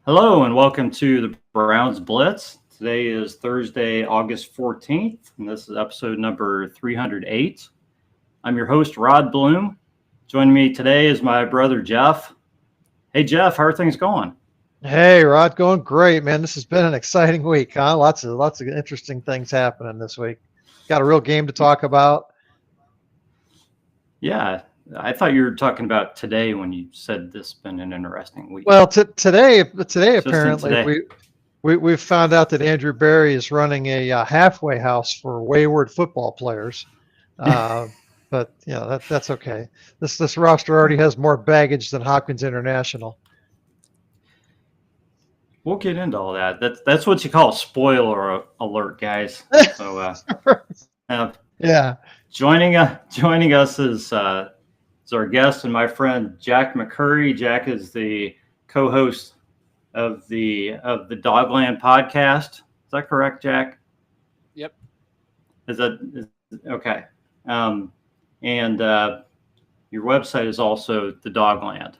Hello and welcome to the Browns Blitz. Today is Thursday, August 14th, and this is episode number 308. I'm your host, Rod Bloom. Joining me today is my brother, Jeff. Hey, Jeff, how are things going? Hey, Rod, going great, man. This has been an exciting week, huh? Lots of interesting things happening this week. Got a real game to talk about. Yeah, I thought you were talking about today when you said this has been an interesting week. Well, today apparently today. we've found out that Andrew Berry is running a halfway house for wayward football players. But that's okay. This roster already has more baggage than Hopkins International. We'll get into all that. That's what you call a spoiler alert, guys. So, yeah. Joining us is our guest and my friend Jack McCurry. Jack is the co-host of the Dogland podcast. Is that correct, Jack? Yep. Okay? And your website is also the Dogland,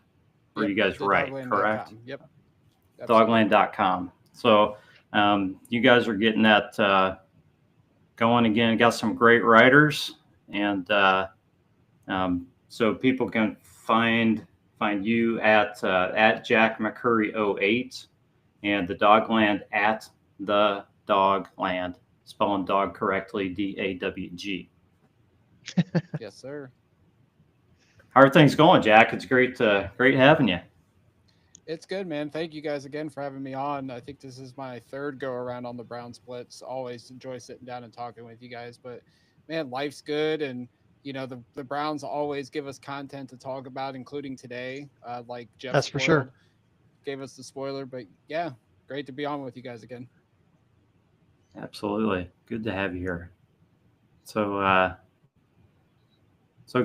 where you guys write, correct? Yep. Dogland.com. So you guys are getting that going again. Got some great writers, and so people can find you at Jack McCurry 08 and the Dogland at the Dogland, spelling dog correctly, DAWG. Yes, sir. How are things going, Jack? It's great having you. It's good, man. Thank you guys again for having me on. I think this is my third go around on the Browns Blitz. Always enjoy sitting down and talking with you guys. But man, life's good, and the Browns always give us content to talk about, including today. Like Jeff, that's for sure, gave us the spoiler. But yeah, great to be on with you guys again. Absolutely, good to have you here. So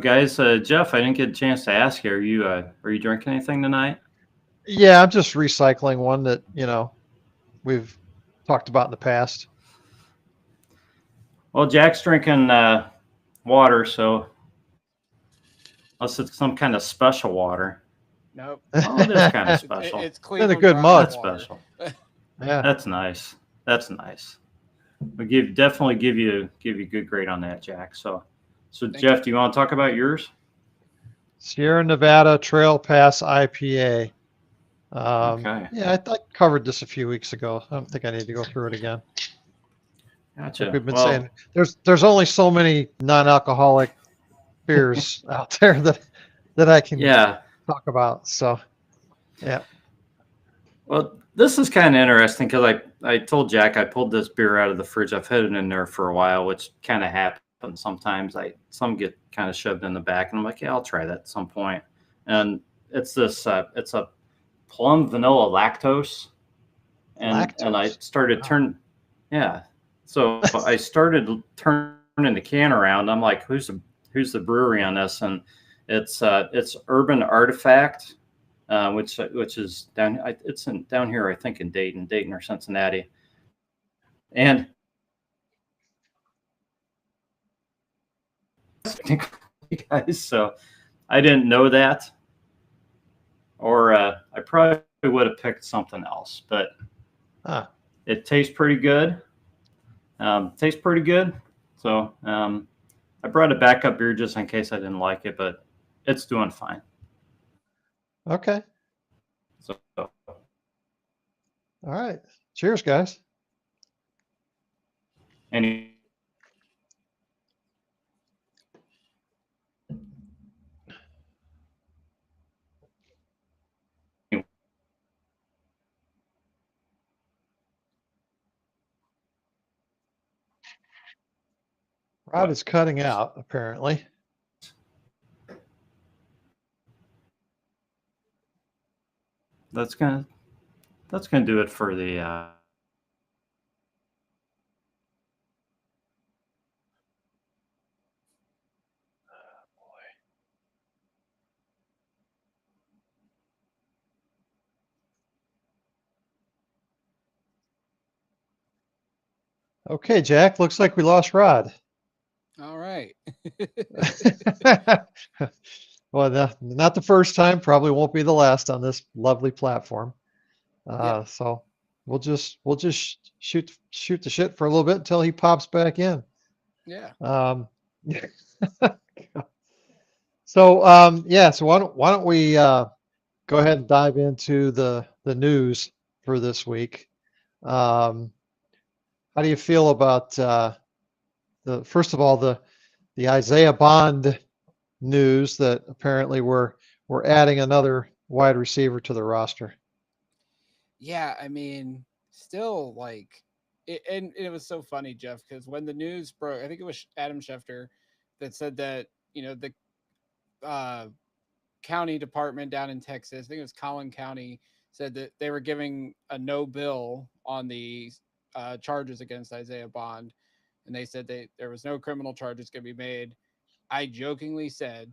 guys, Jeff, I didn't get a chance to ask you. Are you drinking anything tonight? Yeah, I'm just recycling one that, we've talked about in the past. Well, Jack's drinking water, so unless it's some kind of special water. Nope. Oh, it is kind of special. It's clean. In a good mug. That's special. Yeah. That's nice. We definitely give you a good grade on that, Jack. So Jeff, do you want to talk about yours? Sierra Nevada Trail Pass IPA. Okay. Yeah, I covered this a few weeks ago. I don't think I need to go through it again. Gotcha. Like we've been saying there's only so many non-alcoholic beers out there that I can talk about. So, yeah. Well, this is kind of interesting because I told Jack I pulled this beer out of the fridge. I've had it in there for a while, which kind of happens sometimes. Some get kind of shoved in the back, and I'm like, yeah, I'll try that at some point. And it's this. It's a plum vanilla lactose, and I started So I started turning the can around. I'm like, who's the brewery on this? And it's Urban Artifact, which is down here, I think in Dayton or Cincinnati, and guys. So I didn't know that. Or I probably would have picked something else, but it tastes pretty good. So I brought a backup beer just in case I didn't like it, but it's doing fine. Okay. So, all right. Cheers, guys. Rod is cutting out, apparently. That's gonna do it for the. Okay, Jack. Looks like we lost Rod. All right. Well, not the first time. Probably won't be the last on this lovely platform. So we'll just shoot the shit for a little bit until he pops back in. Yeah. So why don't we go ahead and dive into the news for this week? How do you feel about the first of all the Isaiah Bond news that apparently we're adding another wide receiver to the roster? Yeah, I mean, still like and it was so funny, Jeff, because when the news broke, I think it was Adam Schefter that said that, the uh county department down in Texas, I think it was Collin County, said that they were giving a no bill on the charges against Isaiah Bond, and they said there was no criminal charges going to be made. I jokingly said,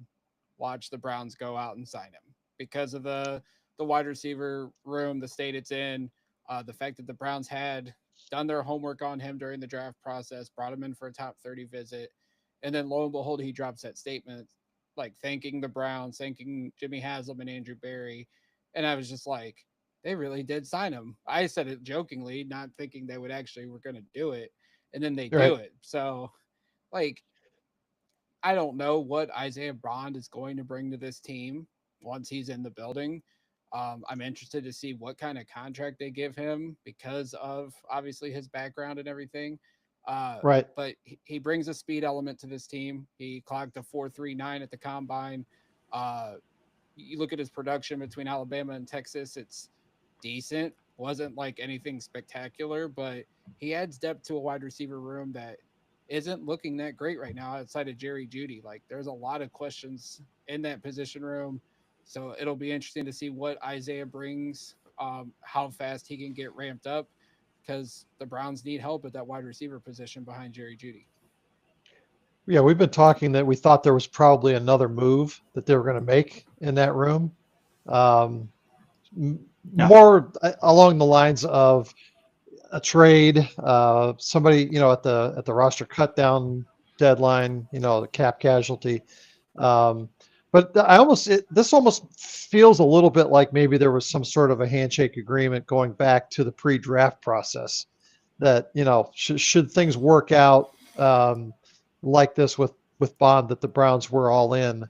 "Watch the Browns go out and sign him," because of the wide receiver room, the state it's in, the fact that the Browns had done their homework on him during the draft process, brought him in for a top 30 visit, and then lo and behold, he drops that statement like thanking the Browns, thanking Jimmy Haslam and Andrew Berry. And I was just like, they really did sign him. I said it jokingly, not thinking they would actually were going to do it. And then they Right. do it. So, like, I don't know what Isaiah Bond is going to bring to this team once he's in the building. I'm interested to see what kind of contract they give him because of obviously his background and everything. Right. But he brings a speed element to this team. He clocked a 4.39 at the combine. Uh, you look at his production between Alabama and Texas, it's decent. Wasn't like anything spectacular, but he adds depth to a wide receiver room that isn't looking that great right now outside of Jerry Jeudy. Like there's a lot of questions in that position room. So it'll be interesting to see what Isaiah brings, how fast he can get ramped up because the Browns need help at that wide receiver position behind Jerry Jeudy. Yeah, we've been talking that we thought there was probably another move that they were going to make in that room. Um, Yeah. More along the lines of a trade, somebody, at the roster cut down deadline, the cap casualty. Um, but this almost feels a little bit like maybe there was some sort of a handshake agreement going back to the pre-draft process that, should things work out like this with Bond, that the Browns were all in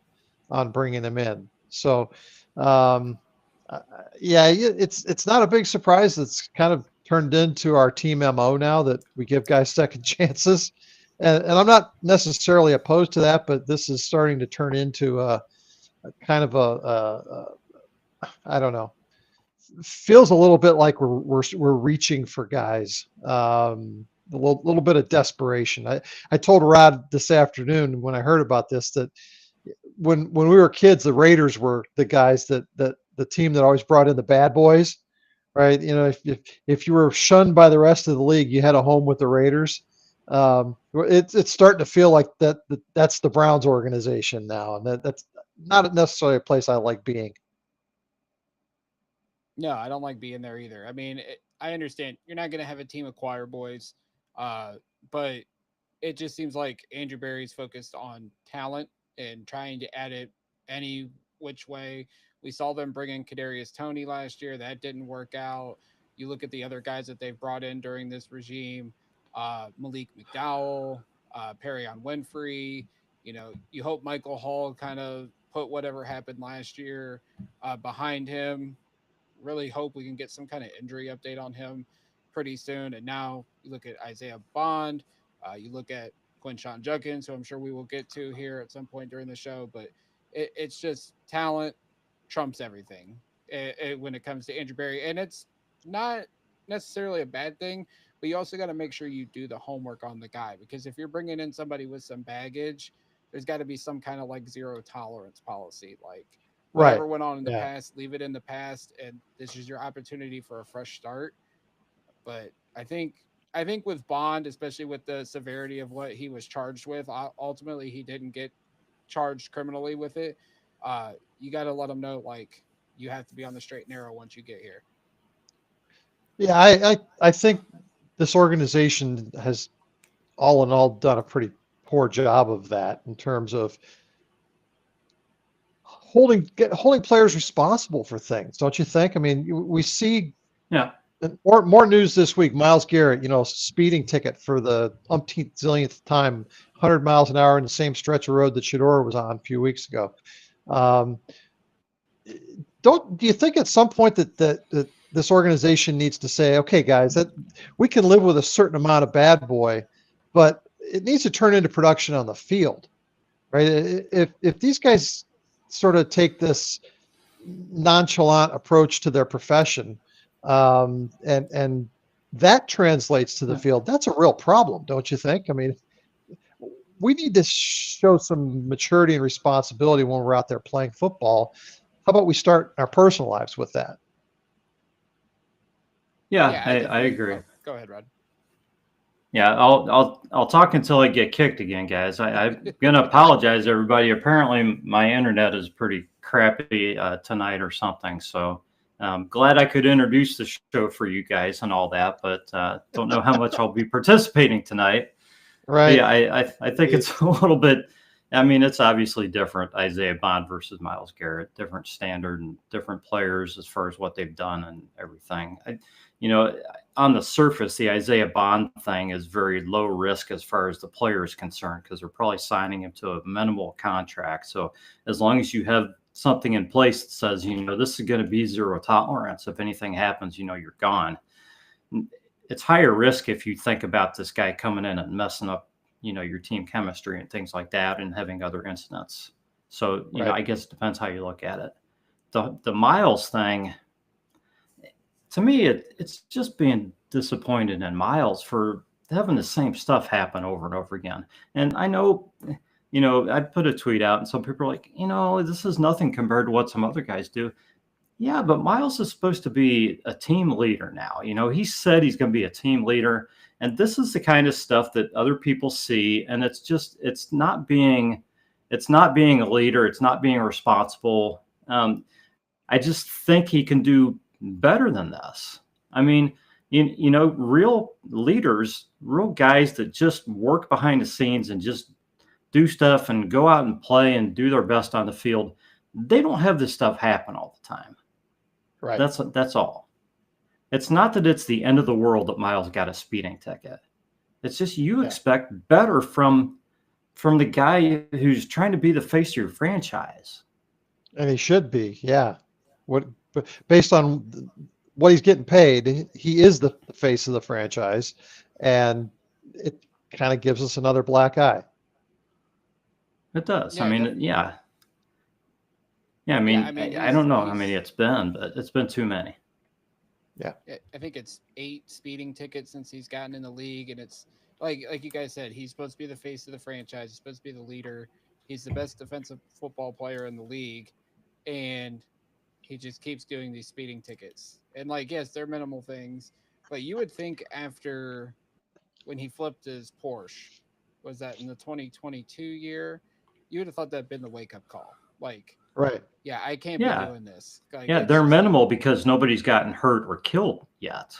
on bringing him in. So, um, yeah, it's not a big surprise. It's kind of turned into our team MO now that we give guys second chances. And I'm not necessarily opposed to that, but this is starting to turn into a kind of I don't know, feels a little bit like we're reaching for guys. A little bit of desperation. I told Rod this afternoon when I heard about this that when we were kids, the Raiders were the guys that the team that always brought in the bad boys, right? If you were shunned by the rest of the league, you had a home with the Raiders. It's starting to feel like that's the Browns organization now, and that's not necessarily a place I like being. No, I don't like being there either. I mean, I understand you're not going to have a team of choir boys, but it just seems like Andrew Berry's focused on talent and trying to add it any which way. We saw them bring in Kadarius Toney last year. That didn't work out. You look at the other guys that they've brought in during this regime, Malik McDowell, Perrion Winfrey. You hope Michael Hall kind of put whatever happened last year behind him. Really hope we can get some kind of injury update on him pretty soon. And now you look at Isaiah Bond, you look at Quinshon Judkins, who I'm sure we will get to here at some point during the show, but it's just talent trumps everything when it comes to Andrew Berry. And it's not necessarily a bad thing, but you also got to make sure you do the homework on the guy, because if you're bringing in somebody with some baggage, there's got to be some kind of like zero tolerance policy. Like, whatever Right. went on in the Yeah. past, leave it in the past, and this is your opportunity for a fresh start. But I think with Bond, especially with the severity of what he was charged with, ultimately he didn't get charged criminally with it. You got to let him know, like, you have to be on the straight and narrow once you get here. Yeah, I think this organization has all in all done a pretty poor job of that in terms of holding players responsible for things, don't you think? I mean, we see Yeah. And more news this week. Miles Garrett, speeding ticket for the umpteenth zillionth time, 100 miles an hour in the same stretch of road that Shador was on a few weeks ago. Um, do you think at some point that this organization needs to say, okay, guys, that we can live with a certain amount of bad boy, but it needs to turn into production on the field, right? If these guys sort of take this nonchalant approach to their profession, and that translates to the field, that's a real problem, don't you think? I mean, we need to show some maturity and responsibility when we're out there playing football. How about we start our personal lives with that? Yeah, I agree. Go ahead, Rod. Yeah, I'll talk until I get kicked again, guys. I'm gonna apologize, everybody. Apparently, my internet is pretty crappy tonight or something. So, glad I could introduce the show for you guys and all that, but don't know how much I'll be participating tonight. Right. But yeah, I think it's a little bit. I mean, it's obviously different. Isaiah Bond versus Miles Garrett, different standard and different players as far as what they've done and everything. On the surface, the Isaiah Bond thing is very low risk as far as the player is concerned because they're probably signing him to a minimal contract. So as long as you have something in place that says, this is going to be zero tolerance. If anything happens, you're gone. It's higher risk if you think about this guy coming in and messing up, your team chemistry and things like that and having other incidents. So, I guess it depends how you look at it. The Miles thing, to me, it's just being disappointed in Miles for having the same stuff happen over and over again. And I know, I put a tweet out and some people are like, this is nothing compared to what some other guys do. Yeah, but Miles is supposed to be a team leader now. He said he's going to be a team leader. And this is the kind of stuff that other people see. And it's not being a leader. It's not being responsible. I just think he can do better than this. I mean, real leaders, real guys that just work behind the scenes and just do stuff and go out and play and do their best on the field. They don't have this stuff happen all the time. Right. That's all. It's not that it's the end of the world that Miles got a speeding ticket. It's just you expect better from the guy who's trying to be the face of your franchise. And he should be, yeah. Based on what he's getting paid, he is the face of the franchise, and it kind of gives us another black eye. It does. Yeah, I mean, yeah. I mean, I don't know how many it's been, but it's been too many. Yeah. I think it's 8 speeding tickets since he's gotten in the league, and it's like you guys said, he's supposed to be the face of the franchise. He's supposed to be the leader. He's the best defensive football player in the league, and he just keeps doing these speeding tickets. And yes, they're minimal things, but you would think after when he flipped his Porsche, was that in the 2022 year? You would have thought that'd been the wake up call. Right. Yeah, I can't be doing this. They're minimal because nobody's gotten hurt or killed yet.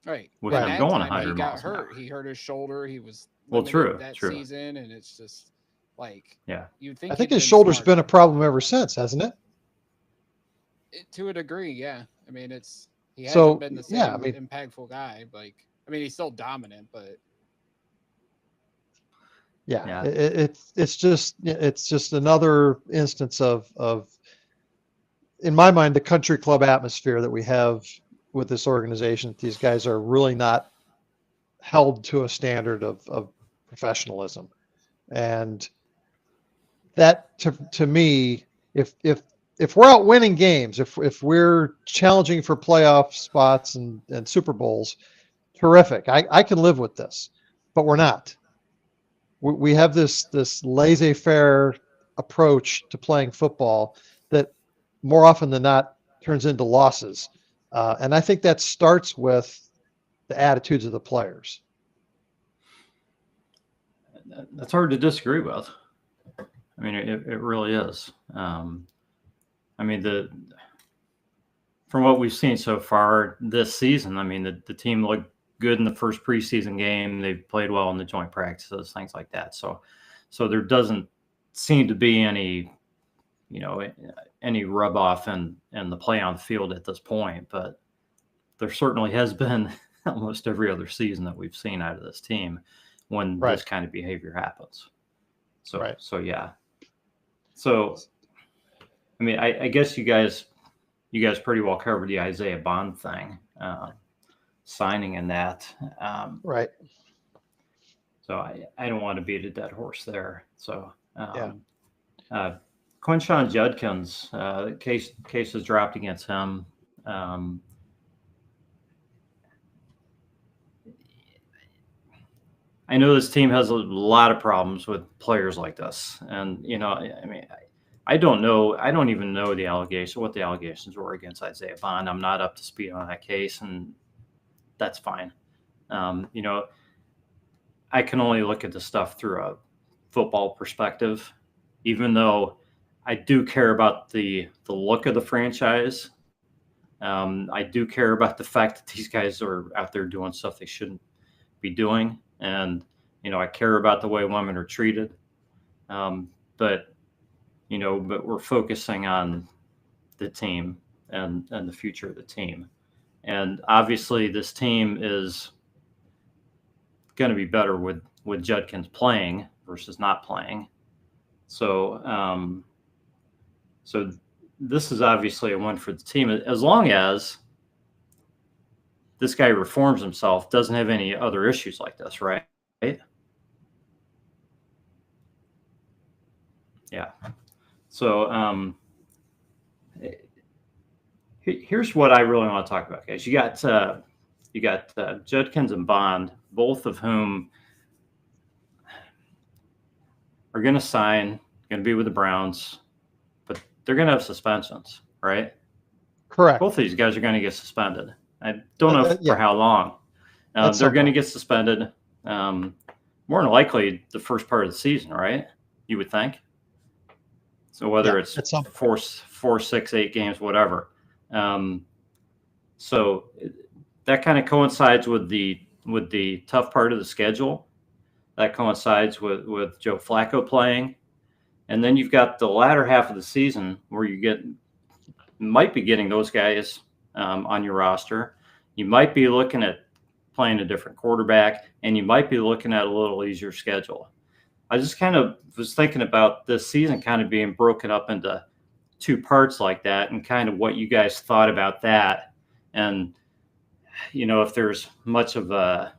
Right. With him going 100 he got miles an hurt. hour. He hurt his shoulder. He was true that season, and it's just you'd think. I think his shoulder's been a problem ever since, hasn't it? To a degree, yeah. I mean, he hasn't been the same impactful guy. He's still dominant, but it's just another instance of, in my mind, the country club atmosphere that we have with this organization. These guys are really not held to a standard of professionalism, and that to me, if we're out winning games, if we're challenging for playoff spots and Super Bowls, terrific. I can live with this, but we're not. We have this laissez-faire approach to playing football that more often than not turns into losses. And I think that starts with the attitudes of the players. That's hard to disagree with. I mean, it really is. I mean, from what we've seen so far this season, I mean, the team looked good in the first preseason game. They've played well in the joint practices, things like that. So there doesn't seem to be any rub off in the play on the field at this point. But there certainly has been almost every other season that we've seen out of this team when Right. this kind of behavior happens. So, Right. so yeah. So, I mean, I guess you guys pretty well covered the Isaiah Bond thing, signing in that. Right. So I don't want to beat a dead horse there. So, Yeah. Quinshawn Judkins, case was dropped against him. I know this team has a lot of problems with players like this, and I mean, I don't know. I don't even know what the allegations were against Isaiah Bond. I'm not up to speed on that case, and that's fine. I can only look at the stuff through a football perspective, even though I do care about the look of the franchise. I do care about the fact that these guys are out there doing stuff they shouldn't be doing, and I care about the way women are treated. But we're focusing on the team and the future of the team, and obviously this team is going to be better with Judkins playing versus not playing. So so this is obviously a win for the team, as long as this guy reforms himself, doesn't have any other issues like this, right? Yeah. So here's what I really want to talk about, guys. You got Judkins and Bond, both of whom are going to sign, going to be with the Browns, but they're going to have suspensions, right? Correct. Both of these guys are going to get suspended. I don't know Yeah. for how long. They're going to get suspended. More than likely, the first part of the season, right? You would think. So whether it's 4, 6, 8 games, whatever. So that kind of coincides with the tough part of the schedule. That coincides with Joe Flacco playing, and then you've got the latter half of the season where you might be getting those guys on your roster. You might be looking at playing a different quarterback, and you might be looking at a little easier schedule. I just kind of was thinking about this season kind of being broken up into 2 parts like that, and kind of what you guys thought about that. And, if there's much of a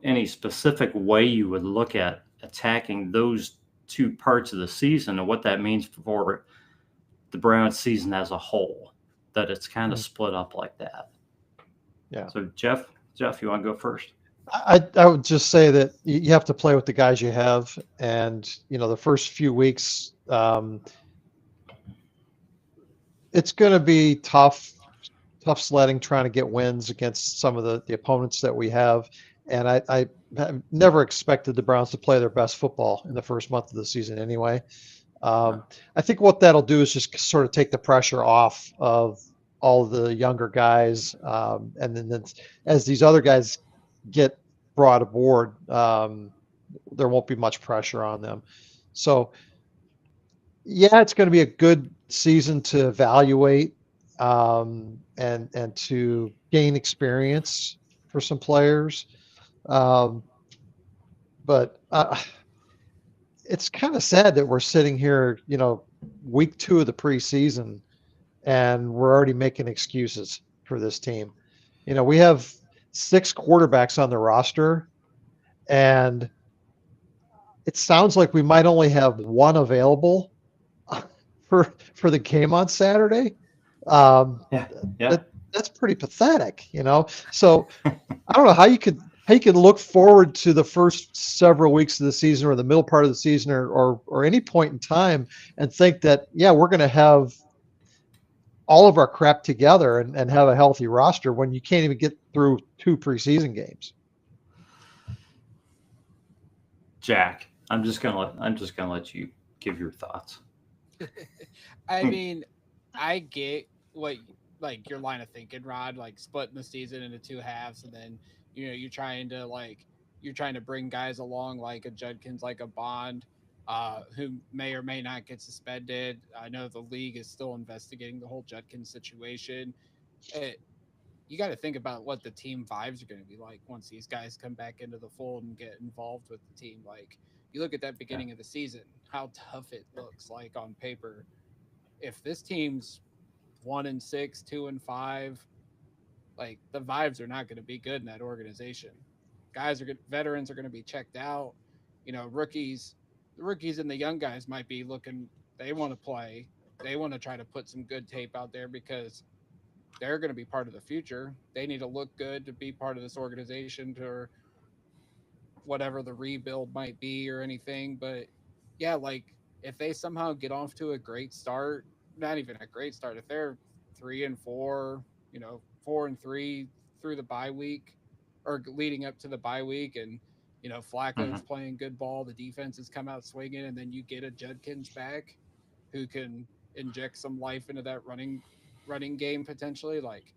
any specific way you would look at attacking those 2 parts of the season and what that means for the Browns season as a whole, that it's kind of split up like that. Yeah. So Jeff, you want to go first? I would just say that you have to play with the guys you have, and the first few weeks, it's going to be tough sledding, trying to get wins against some of the opponents that we have. And I have never expected the Browns to play their best football in the first month of the season anyway. I think what that'll do is just sort of take the pressure off of all the younger guys. And then as these other guys get brought aboard, there won't be much pressure on them. So, yeah, it's going to be a good season to evaluate and to gain experience for some players. But it's kind of sad that we're sitting here, week 2 of the preseason, and we're already making excuses for this team. We have 6 quarterbacks on the roster, and it sounds like we might only have 1 available for the game on Saturday. That's pretty pathetic, So I don't know how you could look forward to the first several weeks of the season or the middle part of the season or any point in time and think that, we're going to have all of our crap together and have a healthy roster when you can't even get through 2 preseason games. Jack, I'm just gonna let you give your thoughts. I mean, I get what your line of thinking, Rod, like splitting the season into 2 halves, and then you're trying to bring guys along like a Judkins, like a Bond, who may or may not get suspended. I know the league is still investigating the whole Judkins situation. You got to think about what the team vibes are going to be like once these guys come back into the fold and get involved with the team. Like, you look at that beginning of the season, how tough it looks like on paper. If this team's 1-6, 2-5, like the vibes are not going to be good in that organization. Veterans are going to be checked out. The rookies and the young guys might be looking. They want to play. They want to try to put some good tape out there because they're going to be part of the future. They need to look good to be part of this organization or whatever the rebuild might be or anything. But yeah, like if they somehow get off to a great start, not even a great start, if they're 3-4, 4-3 through the bye week or leading up to the bye week, and Flacco's playing good ball, the defense has come out swinging, and then you get a Judkins back who can inject some life into that running game potentially, like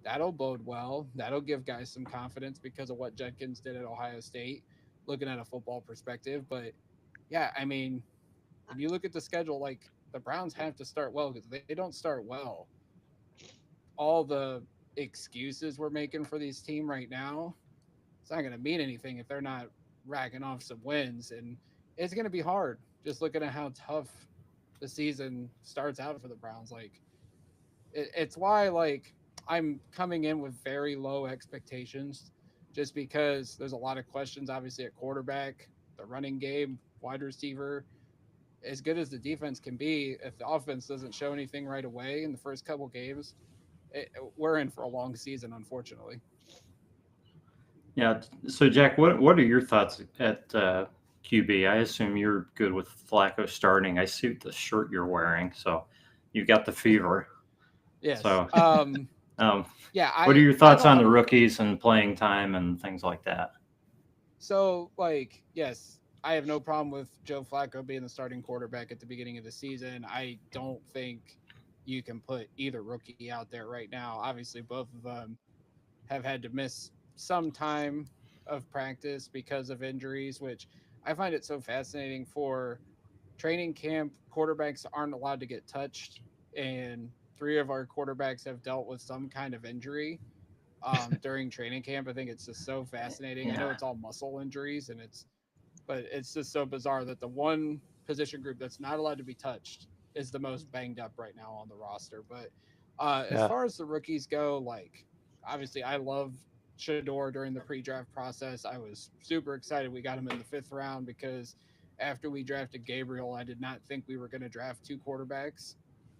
that'll bode well. That'll give guys some confidence because of what Judkins did at Ohio State, looking at a football perspective. But yeah, I mean, when you look at the schedule, like the Browns have to start well because they don't start well. All the excuses we're making for this team right now, it's not going to mean anything if they're not racking off some wins. And it's going to be hard just looking at how tough the season starts out for the Browns. Like, it's why, like, I'm coming in with very low expectations just because there's a lot of questions, obviously, at quarterback, the running game, wide receiver. As good as the defense can be, if the offense doesn't show anything right away in the first couple games, we're in for a long season, unfortunately. Yeah. So, Jack, what are your thoughts at QB? I assume you're good with Flacco starting. I see the shirt you're wearing, so you got the fever. Yes. So, yeah. What are your thoughts on the rookies and playing time and things like that? So, like, yes, I have no problem with Joe Flacco being the starting quarterback at the beginning of the season. I don't think you can put either rookie out there right now. Obviously, both of them have had to miss some time of practice because of injuries, which I find it so fascinating. For training camp, quarterbacks aren't allowed to get touched, and 3 of our quarterbacks have dealt with some kind of injury during training camp. I think it's just so fascinating. I know it's all muscle injuries, but it's just so bizarre that the one position group that's not allowed to be touched is the most banged up right now on the roster. But as far as the rookies go, like, obviously I love Shador during the pre-draft process. I was super excited we got him in the 5th round because after we drafted Gabriel, I did not think we were going to draft 2 quarterbacks.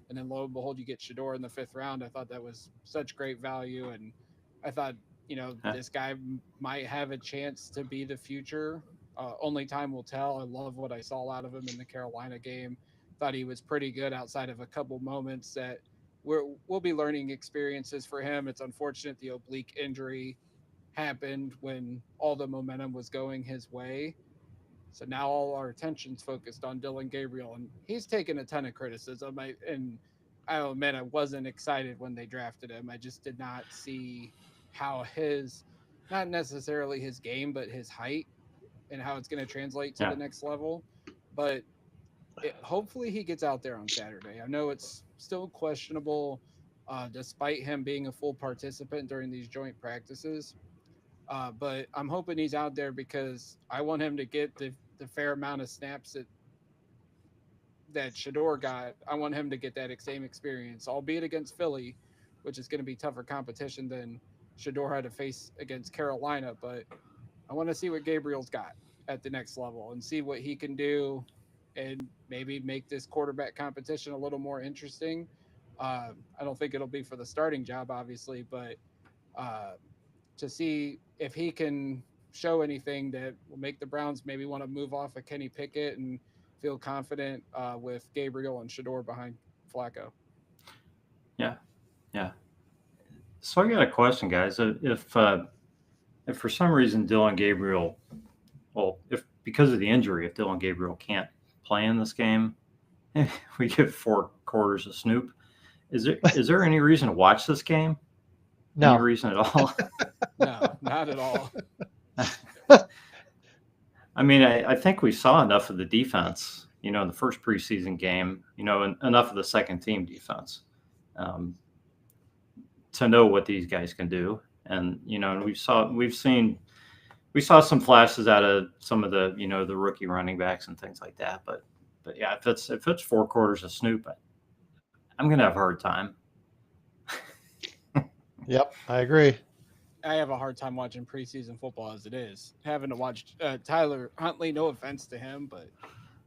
And then lo and behold, you get Shador in the 5th round. I thought that was such great value. And I thought, this guy might have a chance to be the future. Only time will tell. I love what I saw out of him in the Carolina game. Thought he was pretty good outside of a couple moments that will be learning experiences for him. It's unfortunate the oblique injury happened when all the momentum was going his way. So now all our attention's focused on Dillon Gabriel, and he's taken a ton of criticism. I'll admit I wasn't excited when they drafted him. I just did not see how not necessarily his game, but his height and how it's going to translate to the next level. But hopefully he gets out there on Saturday. I know it's still questionable, despite him being a full participant during these joint practices. But I'm hoping he's out there because I want him to get the fair amount of snaps that Shador got. I want him to get that same experience, albeit against Philly, which is going to be tougher competition than Shador had to face against Carolina. But I want to see what Gabriel's got at the next level and see what he can do and maybe make this quarterback competition a little more interesting. I don't think it'll be for the starting job, obviously, but to see if he can show anything that will make the Browns maybe want to move off of Kenny Pickett and feel confident with Gabriel and Shador behind Flacco. Yeah. So I got a question, guys. If for some reason Dillon Gabriel, if because of the injury, if Dillon Gabriel can't play in this game, we get 4 quarters of Snoop. Is there any reason to watch this game? No. Any reason at all? No, not at all. I mean, I think we saw enough of the defense, in the first preseason game, and enough of the second team defense um, to know what these guys can do. And, and we saw some flashes out of some of the, the rookie running backs and things like that. But yeah, if it's 4 quarters of Snoop, I'm going to have a hard time. Yep, I agree. I have a hard time watching preseason football as it is. Having to watch Tyler Huntley, no offense to him, but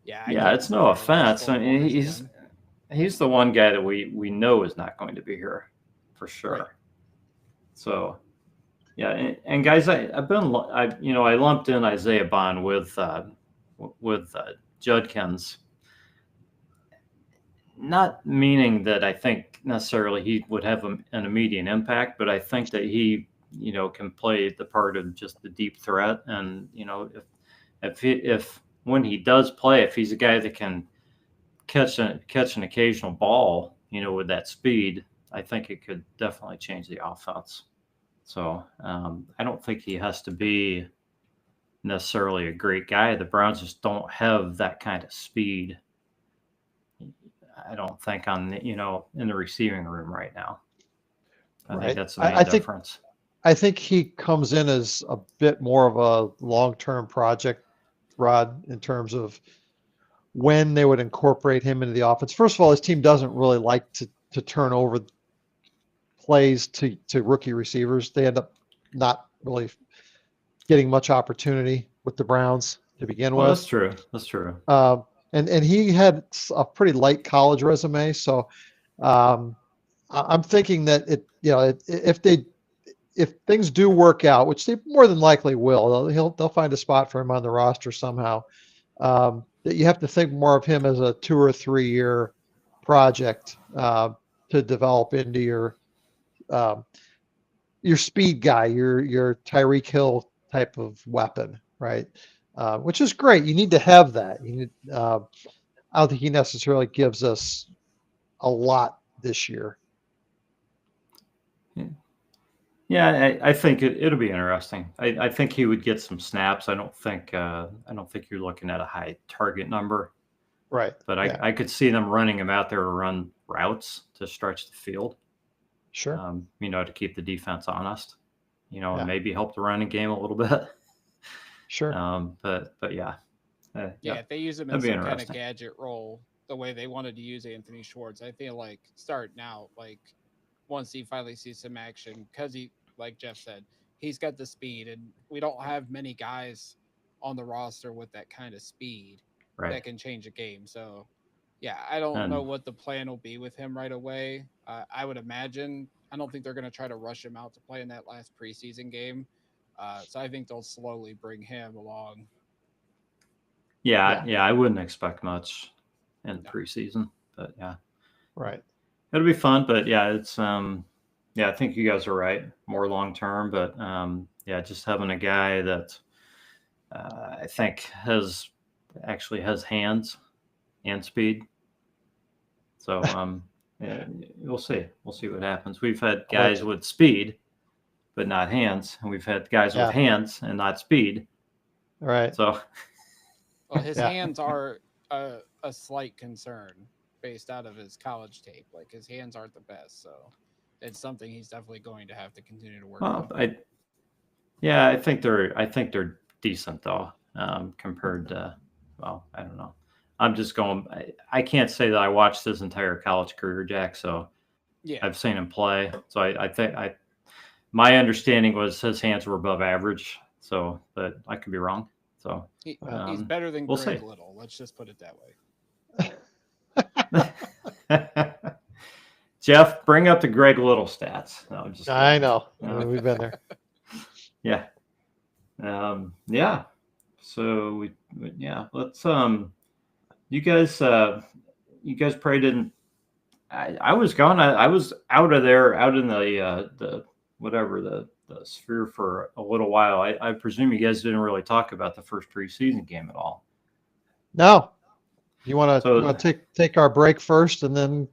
yeah. Yeah, it's no offense. I mean, he's the one guy that we know is not going to be here for sure. Right. So, yeah, and guys, I lumped in Isaiah Bond with Judkins, not meaning that I think necessarily he would have an immediate impact, but I think that he can play the part of just the deep threat. And, if when he does play, if he's a guy that can catch an occasional ball, with that speed, I think it could definitely change the offense. So I don't think he has to be necessarily a great guy. The Browns just don't have that kind of speed. I don't think in the receiving room right now. I think that's the main difference. I think he comes in as a bit more of a long-term project, Rod, in terms of when they would incorporate him into the offense. First of all, his team doesn't really like to turn over plays to rookie receivers. They end up not really getting much opportunity with the Browns to begin with. That's true. That's true. And he had a pretty light college resume, so I'm thinking that if things do work out, which they more than likely will, they'll find a spot for him on the roster somehow. That you have to think more of him as a 2 or 3 year project to develop into your speed guy, your Tyreek Hill type of weapon, right? Which is great. You need to have that. I don't think he necessarily gives us a lot this year. Yeah, I think it'll be interesting. I think he would get some snaps. I don't think you're looking at a high target number. Right. But I could see them running him out there to run routes to stretch the field. Sure. To keep the defense honest. And maybe help the running game a little bit. Sure. But yeah. If they use him in some kind of gadget role, the way they wanted to use Anthony Schwartz, I feel like starting out, like once he finally sees some action, because he, like Jeff said, he's got the speed, and we don't have many guys on the roster with that kind of speed that can change a game. So, yeah, I don't know what the plan will be with him right away. I would imagine, I don't think they're going to try to rush him out to play in that last preseason game. So I think they'll slowly bring him along. Yeah, I wouldn't expect much in preseason, but yeah. Right. It'll be fun, but yeah, it's I think you guys are right. More long term, but just having a guy that I think has hands and speed. So we'll see. We'll see what happens. We've had guys with speed, but not hands, and we've had guys with hands and not speed. Right. So, well, his hands are a slight concern based out of his college tape. Like his hands aren't the best, so it's something he's definitely going to have to continue to work on. I think they're decent though, compared to, well, I don't know. I'm just going. I can't say that I watched his entire college career, Jack. So yeah, I've seen him play. So I think my understanding was his hands were above average. So, but I could be wrong. So he's better than Greg Little. Let's just put it that way. Jeff, bring up the Greg Little stats. No, I know. We've been there. Yeah. So let's you guys probably didn't. I was gone. I was out of there, out in the whatever the sphere for a little while. I presume you guys didn't really talk about the first preseason game at all. No. You want to take our break first and then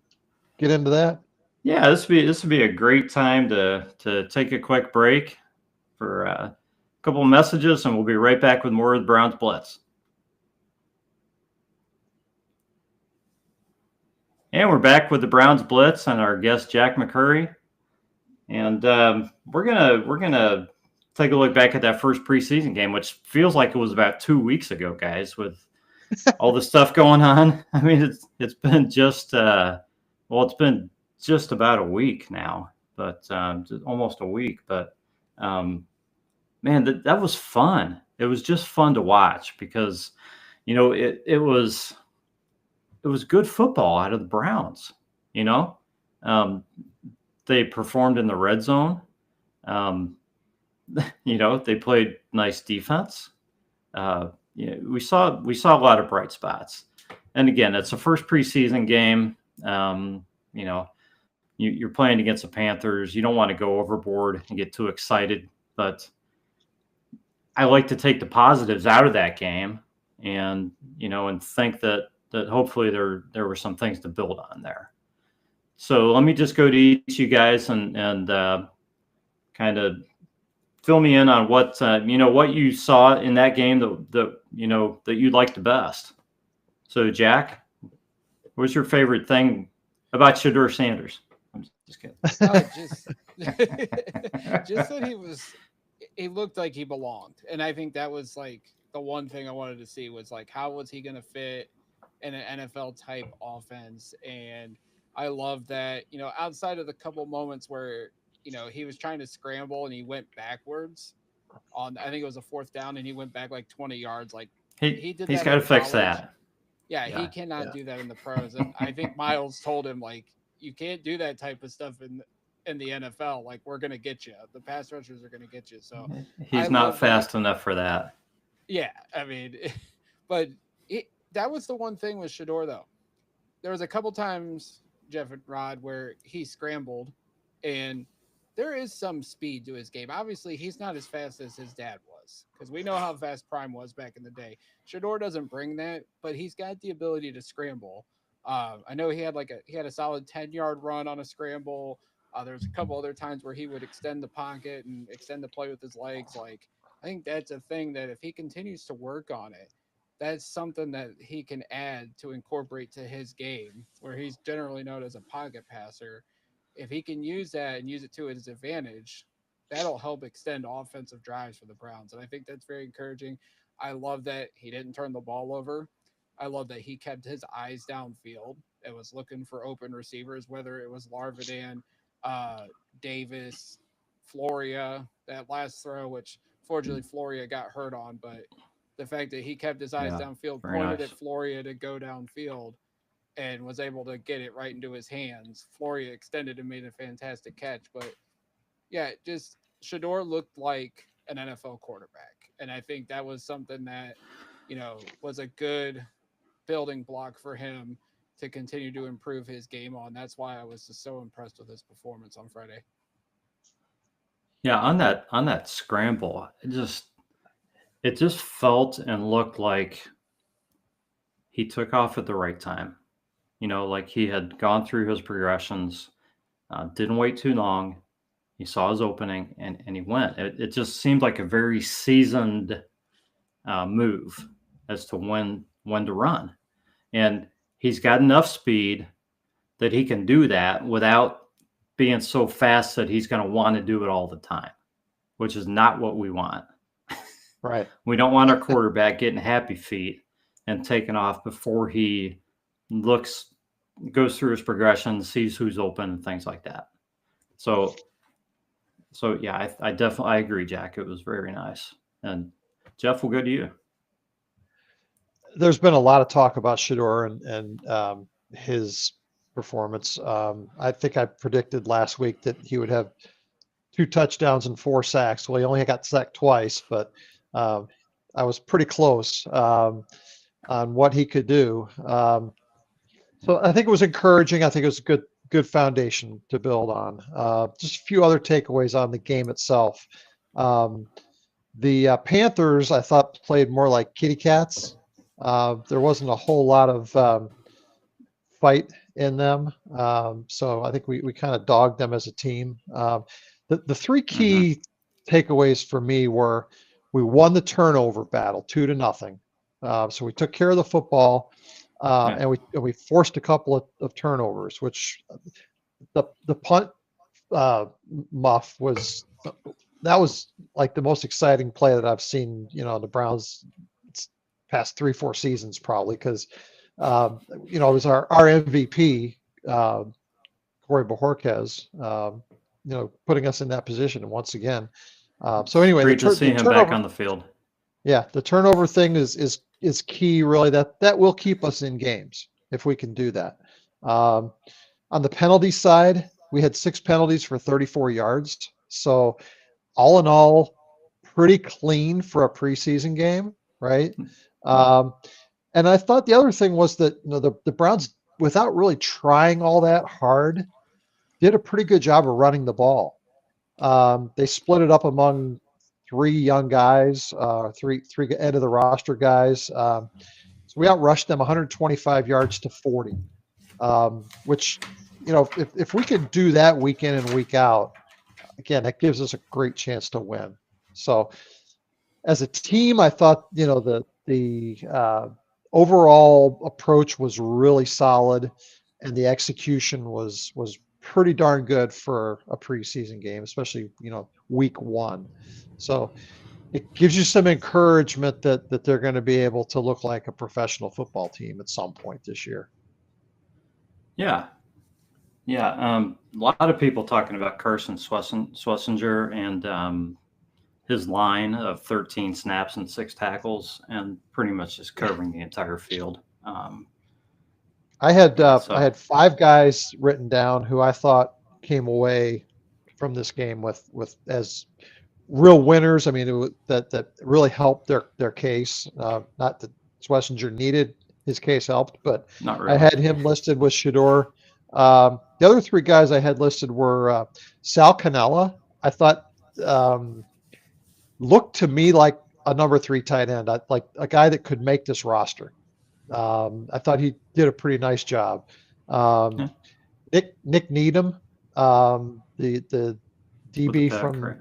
get into that? Yeah, this would be a great time to take a quick break for a couple of messages, and we'll be right back with more of the Browns Blitz. And we're back with the Browns Blitz and our guest Jack McCurry. And we're gonna take a look back at that first preseason game, which feels like it was about 2 weeks ago, guys, with all the stuff going on. I mean, it's been just it's been just about a week now, but almost a week. But man, that was fun. It was just fun to watch because, you know, it was good football out of the Browns. You know, they performed in the red zone. You know, they played nice defense. We saw a lot of bright spots. And again, it's the first preseason game. You know, you're playing against the Panthers. You don't want to go overboard and get too excited, but I like to take the positives out of that game, and you know, and think that hopefully there were some things to build on there. So let me just go to each of you guys and kind of fill me in on what what you saw in that game that you liked the best. So Jack, what's your favorite thing about Shedeur Sanders? I'm just kidding. Just that he looked like he belonged, and I think that was like the one thing I wanted to see was like how was he going to fit in an NFL type offense. And I love that, you know, outside of the couple moments where, you know, he was trying to scramble and he went backwards on, I think it was a 4th down, and he went back like 20 yards. Like he's got to fix that. Yeah, he cannot do that in the pros. And I think Miles told him, like, you can't do that type of stuff in the NFL. Like, we're going to get you. The pass rushers are going to get you. So he's not fast enough for that. Yeah, I mean, but that was the one thing with Shedeur, though. There was a couple times, Jeff and Rod, where he scrambled, and there is some speed to his game. Obviously, he's not as fast as his dad was, because we know how fast Prime was back in the day. Shedeur doesn't bring that, but he's got the ability to scramble. I know he had a solid 10-yard run on a scramble. There's a couple other times where he would extend the pocket and extend the play with his legs. Like, I think that's a thing that if he continues to work on it, that's something that he can add to incorporate to his game, where he's generally known as a pocket passer. If he can use that and use it to his advantage, that'll help extend offensive drives for the Browns. And I think that's very encouraging. I love that he didn't turn the ball over. I love that he kept his eyes downfield and was looking for open receivers, whether it was Larvidan, Davis, Floria, that last throw, which fortunately Floria got hurt on, but the fact that he kept his eyes downfield, pointed at Floria to go downfield, and was able to get it right into his hands. Floria extended and made a fantastic catch. But yeah, just Shedeur looked like an NFL quarterback. And I think that was something that, you know, was a good building block for him to continue to improve his game on. That's why I was just so impressed with his performance on Friday. Yeah, on that scramble, it just felt and looked like he took off at the right time. You know, like he had gone through his progressions, didn't wait too long. He saw his opening and he went. It just seemed like a very seasoned move as to when to run. And he's got enough speed that he can do that without being so fast that he's going to want to do it all the time, which is not what we want. Right. We don't want our quarterback getting happy feet and taking off before he goes through his progression, sees who's open and things like that. So yeah, I agree, Jack. It was very nice. And Jeff, we'll go to you. There's been a lot of talk about Shedeur and his performance. I think I predicted last week that he would have 2 touchdowns and 4 sacks. Well, he only got sacked twice, but I was pretty close on what he could do. So I think it was encouraging. I think it was a good foundation to build on. Just a few other takeaways on the game itself. The Panthers, I thought, played more like kitty cats. There wasn't a whole lot of fight in them. So I think we kind of dogged them as a team. The 3 key takeaways for me were, We won the turnover battle 2-0. So we took care of the football, Yeah. and we forced a couple of turnovers, which the punt muff that was like the most exciting play that I've seen, the Browns past 3-4 seasons probably, because it was our MVP, Corey Bojorquez, putting us in that position once again. So anyway, Great to see the him turnover, back on the field. yeah, the turnover thing is key, really. That will keep us in games if we can do that. On the penalty side, we had 6 penalties for 34 yards. So all in all, pretty clean for a preseason game, right? And I thought the other thing was that the Browns, without really trying all that hard, did a pretty good job of running the ball. They split it up among 3 young guys, three end of the roster guys. So we outrushed them 125 yards to 40, which, if we could do that week in and week out, again, that gives us a great chance to win. So as a team, I thought, the overall approach was really solid, and the execution was pretty darn good for a preseason game, especially week 1. So it gives you some encouragement that they're going to be able to look like a professional football team at some point this year. Yeah. Yeah. A lot of people talking about Carson Schlesinger and his line of 13 snaps and 6 tackles, and pretty much just covering the entire field. I had So- I had 5 guys written down who I thought came away from this game with as real winners. I mean, that really helped their case. Not that Schlesinger needed his case helped, but Not I really. had him listed with Shador. The other 3 guys I had listed were Sal Cannella. I thought looked to me like a number 3 tight end, like a guy that could make this roster. I thought he did a pretty nice job. Yeah. Nick Needham, the With DB the pick, right?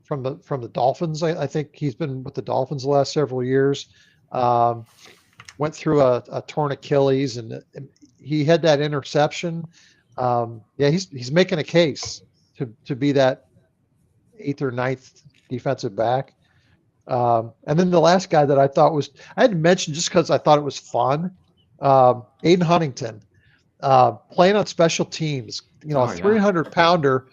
from the Dolphins. I think he's been with the Dolphins the last several years. Went through a torn Achilles, and he had that interception. Yeah, he's making a case to be that 8th or 9th defensive back. And then the last guy that I had to mention just because I thought it was fun, Aiden Huntington, playing on special teams, Oh, a yeah. 300-pounder,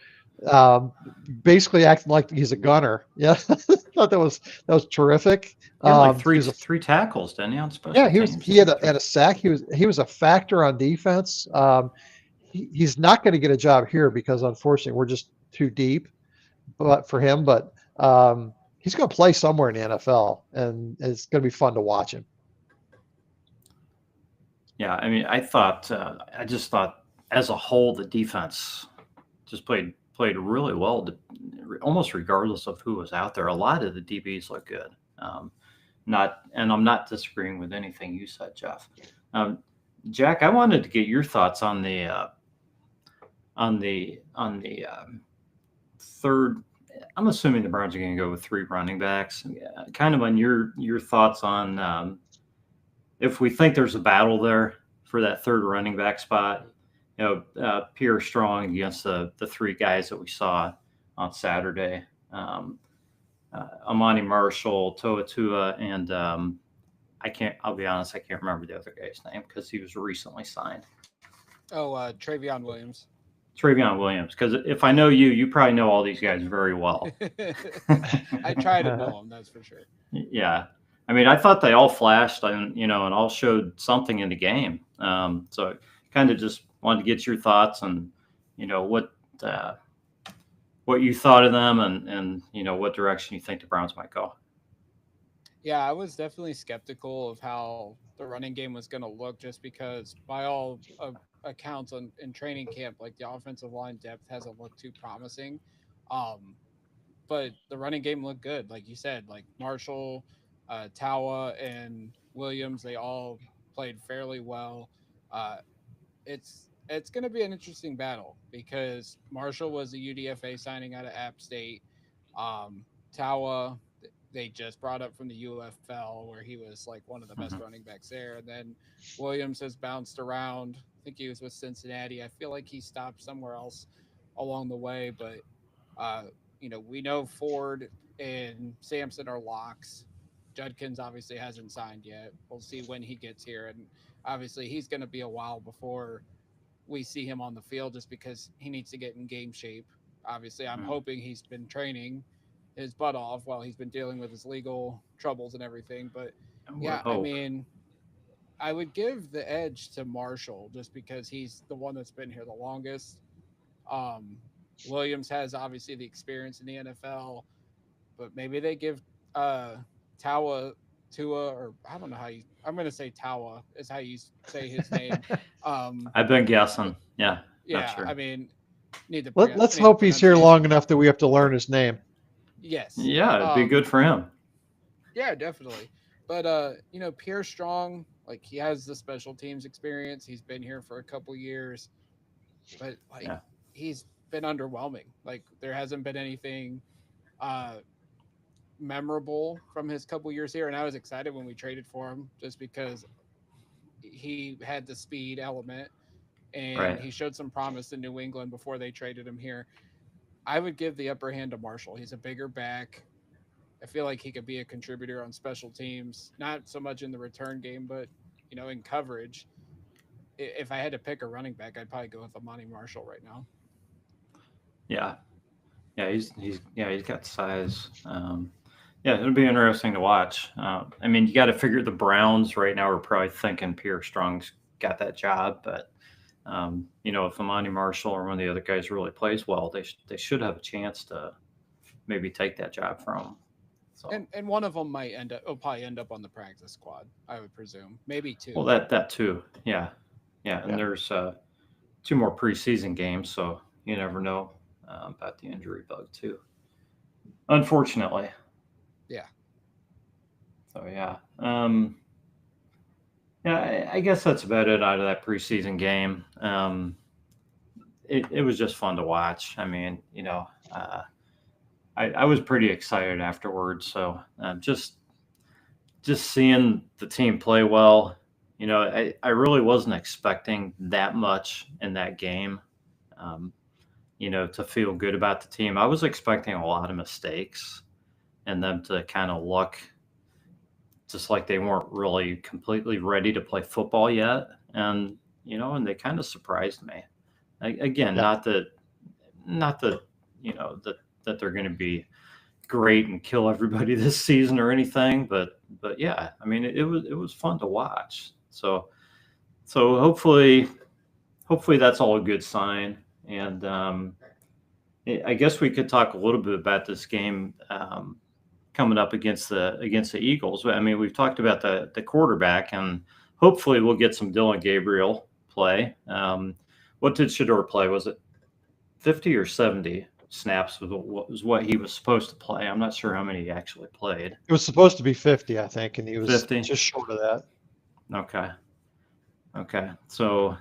basically acting like he's a gunner. Yeah, thought that was terrific. He had like He three was three tackles, didn't he, on special yeah, teams? he had a sack. He was a factor on defense. He's not going to get a job here because unfortunately we're just too deep, but for him, he's going to play somewhere in the NFL, and it's going to be fun to watch him. Yeah, I mean, I just thought as a whole the defense just played really well, almost regardless of who was out there. A lot of the DBs look good. And I'm not disagreeing with anything you said, Jeff. Jack, I wanted to get your thoughts on the third. I'm assuming the Browns are going to go with 3 running backs. Kind of on your thoughts on if we think there's a battle there for that 3rd running back spot. Pierre Strong against the 3 guys that we saw on Saturday. Amani Marshall, Toa Tua, and I'll be honest, I can't remember the other guy's name because he was recently signed. Travion Williams. Travion Williams, because if I know you probably know all these guys very well. I try to know them, that's for sure. Yeah. I mean, I thought they all flashed and all showed something in the game. So kind of just wanted to get your thoughts on, what you thought of them and what direction you think the Browns might go. Yeah, I was definitely skeptical of how the running game was going to look, just because by all accounts in training camp, like the offensive line depth hasn't looked too promising. But the running game looked good. Like you said, like Marshall, Tawa, and Williams, they all played fairly well. It's going to be an interesting battle because Marshall was a UDFA signing out of App State. Tawa, they just brought up from the UFL, where he was like one of the best Mhm. running backs there. And then Williams has bounced around. I think he was with Cincinnati. I feel like he stopped somewhere else along the way, but uh, we know Ford and Sampson are locks. Judkins obviously hasn't signed yet. We'll see when he gets here, and obviously he's going to be a while before we see him on the field, just because he needs to get in game shape. Obviously, I'm Mhm. hoping he's been training his butt off while he's been dealing with his legal troubles and everything. But I would yeah, I hope. mean, I would give the edge to Marshall just because he's the one that's been here the longest. Um, Williams has obviously the experience in the NFL, but maybe they give uh, Tawa Tua, or I don't know how you. I'm going to say Tawa is how you say his name. Um, I've been guessing. Yeah, not yeah, I sure. mean, need the Let's need the hope he's here long pronunciation. enough that we have to learn his name. Yes. Yeah, it'd be good for him. Yeah, definitely. But Pierre Strong, like he has the special teams experience. He's been here for a couple years, but like Yeah. he's been underwhelming. Like there hasn't been anything uh memorable from his couple years here, and I was excited when we traded for him just because he had the speed element and Right. he showed some promise in New England before they traded him here. I would give the upper hand to Marshall. He's a bigger back. I feel like he could be a contributor on special teams, not so much in the return game, but in coverage. If I had to pick a running back, I'd probably go with Amani Marshall right now. Yeah. Yeah. He's got size. Yeah, it'll be interesting to watch. I mean, you got to figure the Browns right now are probably thinking Pierre Strong's got that job, but if Amani Marshall or one of the other guys really plays well, they should have a chance to maybe take that job from him. So, And one of them will probably end up on the practice squad, I would presume, maybe well, two. that too. Yeah. Yeah. And Yeah. there's two more preseason games, so you never know about the injury bug too. Unfortunately. Yeah. So yeah. Yeah, I guess that's about it out of that preseason game. It was just fun to watch. I mean, I was pretty excited afterwards. So just seeing the team play well. I really wasn't expecting that much in that game. Um, to feel good about the team. I was expecting a lot of mistakes and them to kind of look just like they weren't really completely ready to play football yet. And they kind of surprised me. Again, Yeah. not that that they're going to be great and kill everybody this season or anything, but yeah, I mean it was fun to watch. So hopefully that's all a good sign. And I guess we could talk a little bit about this game coming up against the Eagles. I mean, we've talked about the quarterback, and hopefully we'll get some Dylan Gabriel play. What did Shador play? Was it 50 or 70 snaps? Was what he was supposed to play? I'm not sure how many he actually played. It was supposed to be 50, I think, and he was 50. just short of that. Okay. So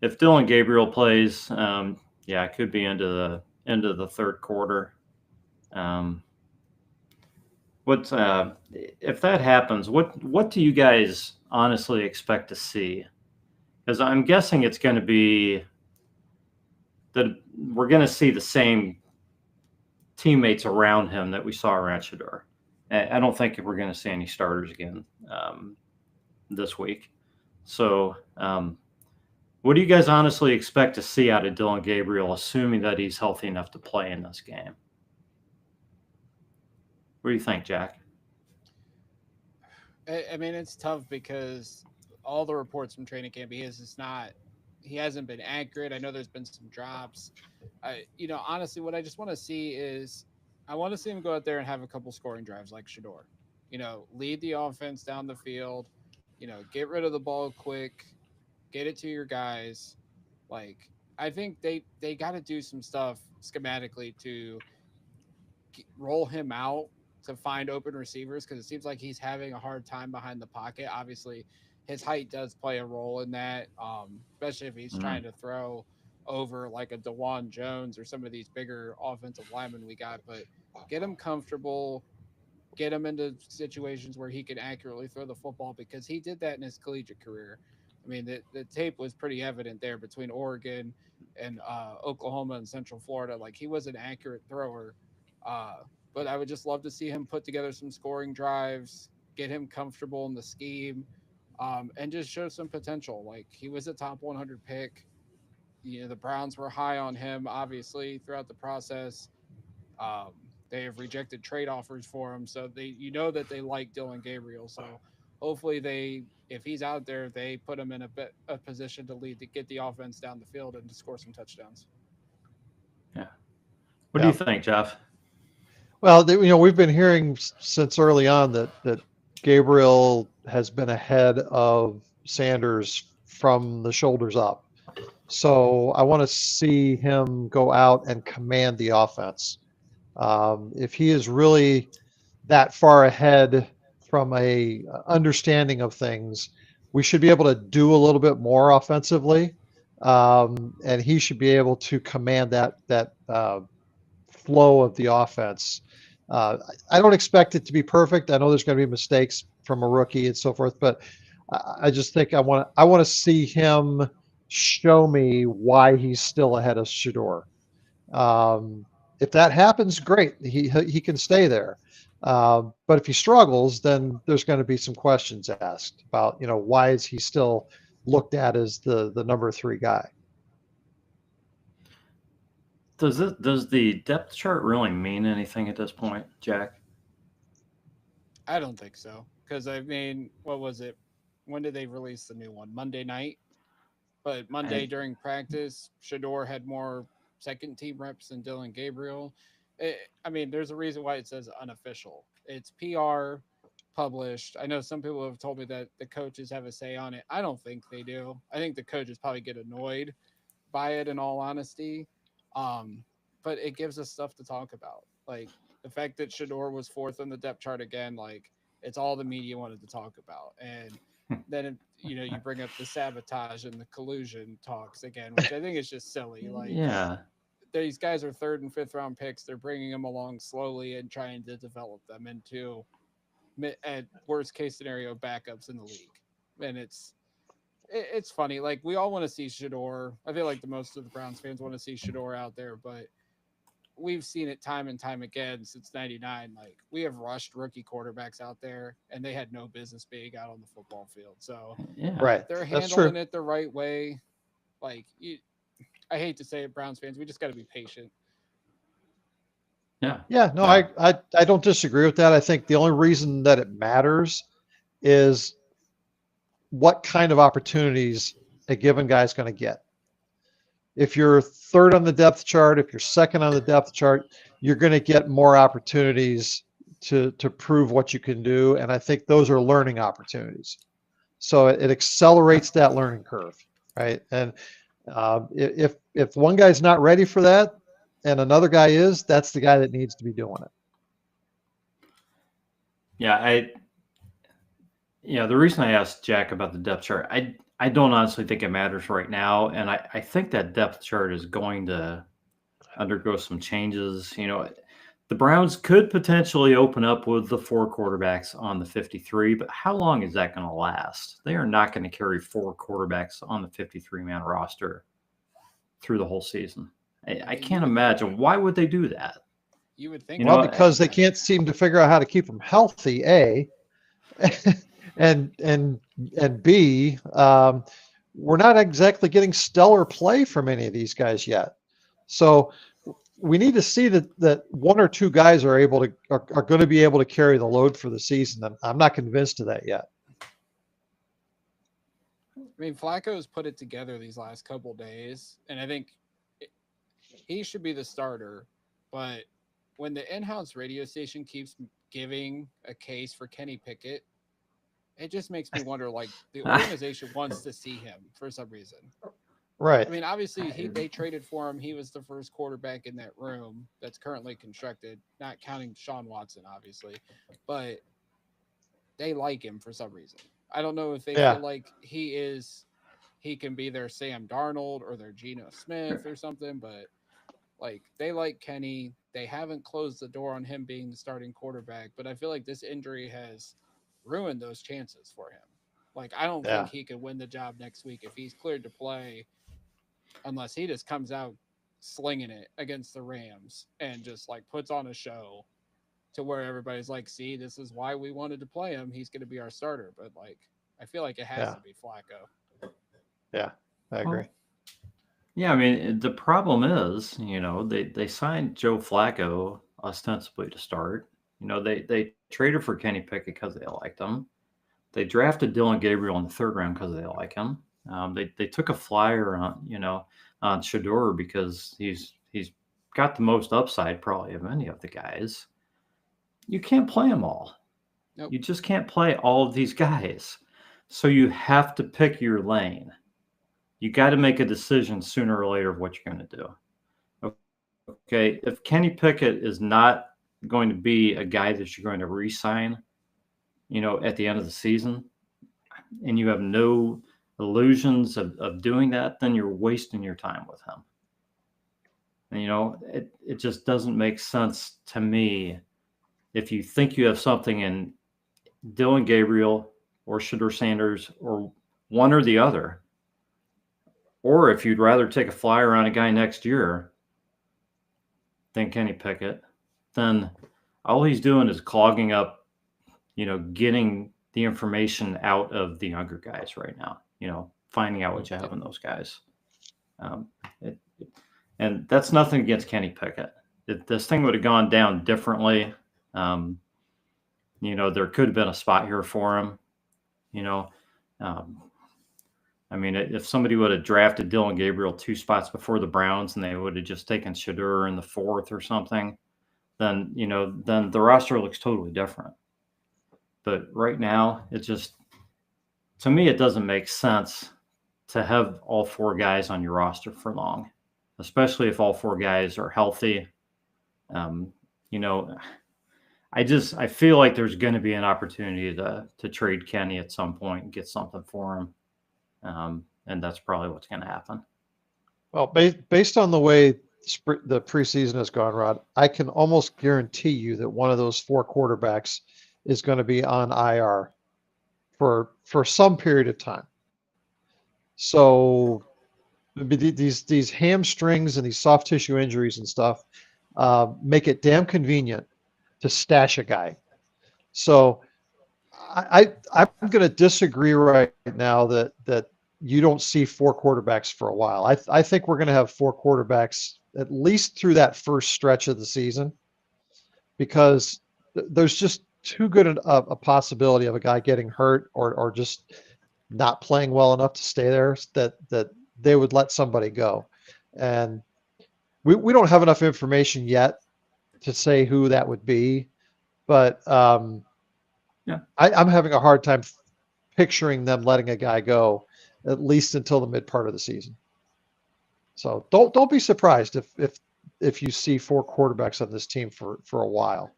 if Dylan Gabriel plays, yeah, it could be into the third quarter. What if that happens? What do you guys honestly expect to see? Because I'm guessing it's going to be that we're going to see the same teammates around him that we saw around Shador. I don't think we're going to see any starters again this week. So, what do you guys honestly expect to see out of Dylan Gabriel, assuming that he's healthy enough to play in this game? What do you think, Jack? I mean, it's tough because all the reports from training camp, he hasn't been accurate. I know there's been some drops. Honestly, what I just want to see is I want to see him go out there and have a couple scoring drives like Shador. Lead the offense down the field. Get rid of the ball quick, get it to your guys. Like I think they got to do some stuff schematically to roll him out to find open receivers, because it seems like he's having a hard time behind the pocket. Obviously, his height does play a role in that, especially if he's trying to throw over like a DeJuan Jones or some of these bigger offensive linemen we got. But get him comfortable, get him into situations where he can accurately throw the football, because he did that in his collegiate career. I mean, the tape was pretty evident there between Oregon and Oklahoma and Central Florida. Like, he was an accurate thrower. Uh, but I would just love to see him put together some scoring drives, get him comfortable in the scheme, and just show some potential. Like, he was a top 100 pick. You know, the Browns were high on him, obviously, throughout the process. Um, they have rejected trade offers for him, so that they like Dylan Gabriel. So hopefully if he's out there, they put him in a position to lead, to get the offense down the field and to score some touchdowns. Yeah. What do you think, Jeff? Well, we've been hearing since early on that Gabriel has been ahead of Sanders from the shoulders up. So I want to see him go out and command the offense. If he is really that far ahead from a understanding of things, we should be able to do a little bit more offensively, and he should be able to command that flow of the offense. I don't expect it to be perfect. I know there's going to be mistakes from a rookie and so forth, but I just think I want to see him show me why he's still ahead of Shedeur. If that happens, great. He can stay there. But if he struggles, then there's going to be some questions asked about, why is he still looked at as the number 3 guy? Does the depth chart really mean anything at this point, Jack? I don't think so, because I mean, what was it? When did they release the new one? Monday night. But Monday during practice, Shedeur had more second team reps than Dylan Gabriel. I mean, there's a reason why it says unofficial. It's PR published. I know some people have told me that the coaches have a say on it. I don't think they do. I think the coaches probably get annoyed by it, in all honesty. But it gives us stuff to talk about. Like, the fact that Shedeur was 4th on the depth chart again, like, it's all the media wanted to talk about. And then you bring up the sabotage and the collusion talks again, which I think is just silly. Like, Yeah. these guys are 3rd and 5th round picks. They're bringing them along slowly and trying to develop them into, at worst case scenario, backups in the league. And it's funny. Like, we all want to see Shedeur. I feel like the most of the Browns fans want to see Shedeur out there, but we've seen it time and time again since '99. Like, we have rushed rookie quarterbacks out there, and they had no business being out on the football field. So Yeah. Right. they're That's handling true. it the right way. Like, I hate to say it, Browns fans, we just got to be patient. Yeah. Yeah, no, Yeah. I don't disagree with that. I think the only reason that it matters is what kind of opportunities a given guy is going to get. If you're 3rd on the depth chart, if you're 2nd on the depth chart, you're going to get more opportunities to prove what you can do. And I think those are learning opportunities. So it accelerates that learning curve, right? And if one guy's not ready for that and another guy is, that's the guy that needs to be doing it. Yeah. The reason I asked Jack about the depth chart, I don't honestly think it matters right now. And I think that depth chart is going to undergo some changes. The Browns could potentially open up with the 4 quarterbacks on the 53, but how long is that going to last? They are not going to carry 4 quarterbacks on the 53-man roster through the whole season. I can't imagine. Why would they do that? You would think. Well, because they can't seem to figure out how to keep them healthy, A, and B, we're not exactly getting stellar play from any of these guys yet. So we need to see that 1 or 2 guys are going to be able to carry the load for the season. And I'm not convinced of that yet. I mean, Flacco's put it together these last couple days, and I think he should be the starter. But when the in-house radio station keeps giving a case for Kenny Pickett, it just makes me wonder, like, the organization wants to see him for some reason. Right. I mean, obviously, they traded for him. He was the first quarterback in that room that's currently constructed, not counting Sean Watson, obviously. But they like him for some reason. I don't know if they feel like he can be their Sam Darnold or their Geno Smith or something, but, like, they like Kenny. they haven't closed the door on him being the starting quarterback, but I feel like this injury has ruined those chances for him. Like, I don't Yeah. think he could win the job next week if he's cleared to play, unless he just comes out slinging it against the Rams and just like puts on a show to where everybody's like, see, this is why we wanted to play him. He's going to be our starter. But like, I feel like it has Yeah. to be Flacco. Yeah, I agree. Yeah, I mean, the problem is, you know, they signed Joe Flacco ostensibly to start. You know, they traded for Kenny Pickett because they liked him. They drafted Dylan Gabriel in the third round because they like him. They took a flyer on, you know, on Shador because he's got the most upside probably of any of the guys. You can't play them all. Nope. You just can't play all of these guys. So you have to pick your lane. You got to make a decision sooner or later of what you're going to do. Okay, if Kenny Pickett is not going to be a guy that you're going to re-sign, you know, at the end of the season, and you have no illusions of doing that, then you're wasting your time with him. And, you know, it just doesn't make sense to me if you think you have something in Dylan Gabriel or Shedeur Sanders or one or the other, or if you'd rather take a flyer on a guy next year than Kenny Pickett, then all he's doing is clogging up, you know, getting the information out of the younger guys right now, you know, finding out what you have in those guys. And that's nothing against Kenny Pickett. If this thing would have gone down differently, you know, there could have been a spot here for him, you know. I mean, if somebody would have drafted Dylan Gabriel 2 spots before the Browns and they would have just taken Shedeur in the 4th or something, then, you know, then the roster looks totally different. But right now, it just, to me, it doesn't make sense to have all 4 guys on your roster for long, especially if all 4 guys are healthy. You know, I feel like there's going to be an opportunity to trade Kenny at some point and get something for him. And that's probably what's going to happen. Well, based on the way the preseason has gone, Rod, I can almost guarantee you that one of those 4 quarterbacks is going to be on IR for some period of time. So these hamstrings and these soft tissue injuries and stuff make it damn convenient to stash a guy. So I'm going to disagree right now that you don't see 4 quarterbacks for a while. I think we're going to have 4 quarterbacks at least through that first stretch of the season, because there's just too good a possibility of a guy getting hurt or just not playing well enough to stay there that they would let somebody go. And we don't have enough information yet to say who that would be, but Yeah. I'm having a hard time picturing them letting a guy go at least until the mid part of the season. So don't be surprised if you see 4 quarterbacks on this team for a while.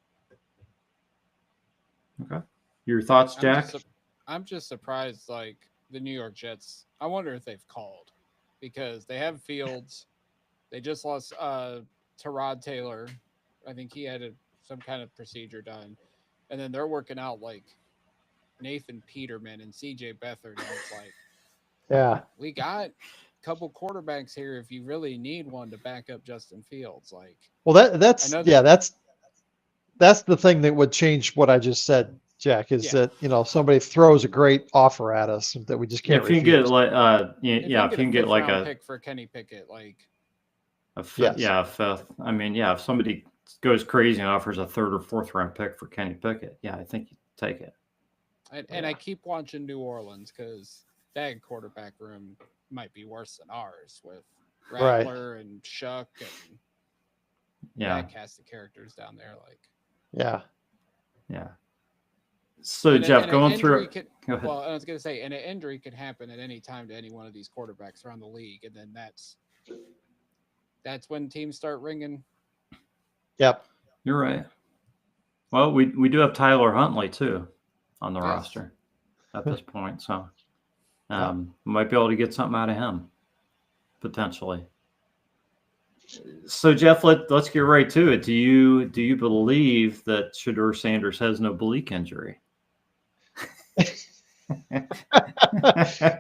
Okay. Your thoughts, Jack? I'm just surprised, like, the New York Jets. I wonder if they've called, because they have Fields. They just lost Tyrod Taylor. I think he had some kind of procedure done. And then they're working out like Nathan Peterman and CJ Beathard. And it's like, Yeah, we got a couple quarterbacks here if you really need one to back up Justin Fields. Like, well, that's the thing that would change what I just said, Jack, is that, you know, somebody throws a great offer at us that we just can't if you refuse. can get like if you can get like a pick for Kenny Pickett, like a 5th. I mean, yeah, if somebody goes crazy and offers a 3rd or 4th round pick for Kenny Pickett, yeah, I think you take it. And I keep watching New Orleans because that quarterback room might be worse than ours with Rattler and Shuck and that cast of characters down there. Like, yeah. So Jeff, going through. Go ahead. Well, I was going to say, and an injury could happen at any time to any one of these quarterbacks around the league, and then that's when teams start ringing. Yep, you're right. Well, we do have Tyler Huntley too on the roster at this point, so we might be able to get something out of him potentially. So Jeff, let's get right to it. Do you believe that Shador Sanders has an oblique injury?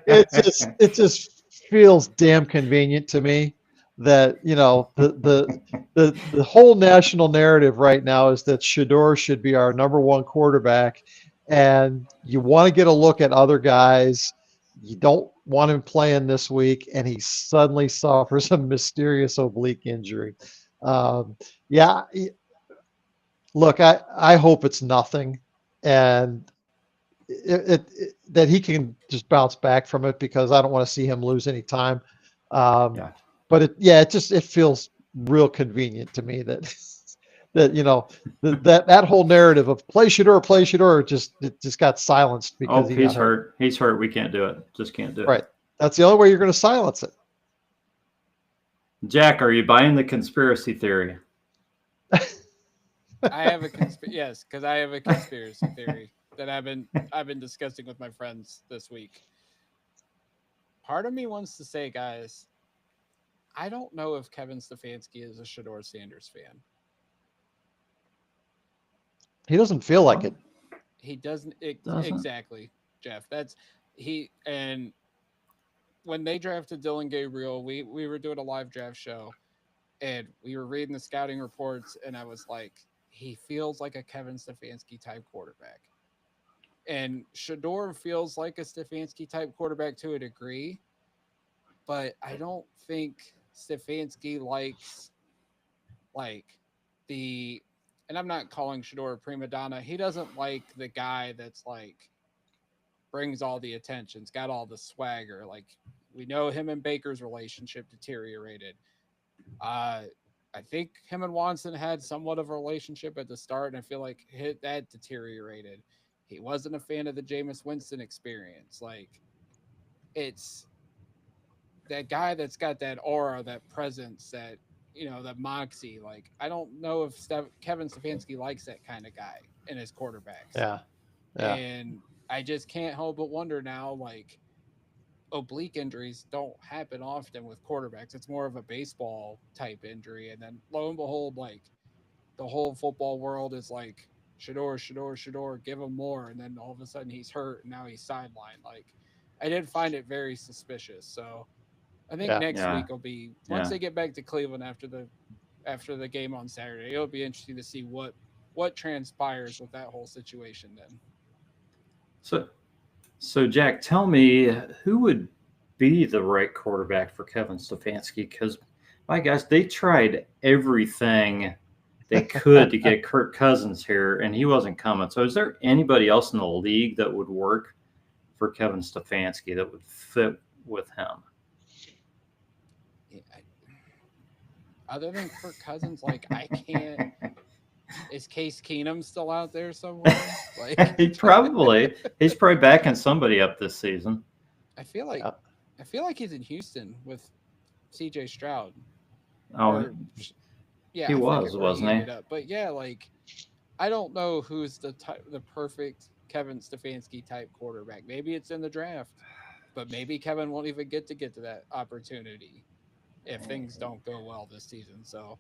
It just feels damn convenient to me that the whole national narrative right now is that Shador should be our number one quarterback, and you want to get a look at other guys. You don't want him playing this week, and he suddenly suffers a mysterious oblique injury. Yeah, look, I hope it's nothing, and that he can just bounce back from it, because I don't want to see him lose any time. Yeah. But it feels real convenient to me that that whole narrative of play Shador just got silenced because Oh, he he's got hurt. hurt. He's hurt. We can't do it. Just can't do it. Right. That's the only way you're going to silence it. Jack, are you buying the conspiracy theory? I have a yes, because I have a conspiracy theory that I've been discussing with my friends this week. Part of me wants to say, guys, I don't know if Kevin Stefanski is a Shador Sanders fan. He doesn't feel like it. He doesn't. Doesn't. Exactly, Jeff. And when they drafted Dylan Gabriel, we were doing a live draft show, and we were reading the scouting reports, and I was like, he feels like a Kevin Stefanski type quarterback. And Shador feels like a Stefanski type quarterback to a degree, but I don't think Stefanski likes and I'm not calling Shador a prima donna. He doesn't like the guy that's brings all the attention's got all the swagger. Like, we know him and Baker's relationship deteriorated. I think him and Watson had somewhat of a relationship at the start, and I feel like that deteriorated. He wasn't a fan of the Jameis Winston experience. It's that guy that's got that aura, that presence, that that moxie. I don't know if Kevin Stefanski likes that kind of guy in his quarterbacks. Yeah. And I just can't help but wonder now, oblique injuries don't happen often with quarterbacks. It's more of a baseball type injury. And then lo and behold, the whole football world is Shador, give him more. And then all of a sudden he's hurt and now he's sidelined. I did find it very suspicious. So I think next week will be, once they get back to Cleveland after the game on Saturday, it'll be interesting to see what transpires with that whole situation then. So Jack, tell me, who would be the right quarterback for Kevin Stefanski? Because, my gosh, they tried everything they could to get Kirk Cousins here, and he wasn't coming. So is there anybody else in the league that would work for Kevin Stefanski that would fit with him? Other than Kirk Cousins, I can't. Is Case Keenum still out there somewhere? He's probably backing somebody up this season. I feel like he's in Houston with C.J. Stroud. Oh, yeah, he wasn't he? But yeah, I don't know who's the perfect Kevin Stefanski type quarterback. Maybe it's in the draft, but maybe Kevin won't even get to that opportunity if things don't go well this season. So,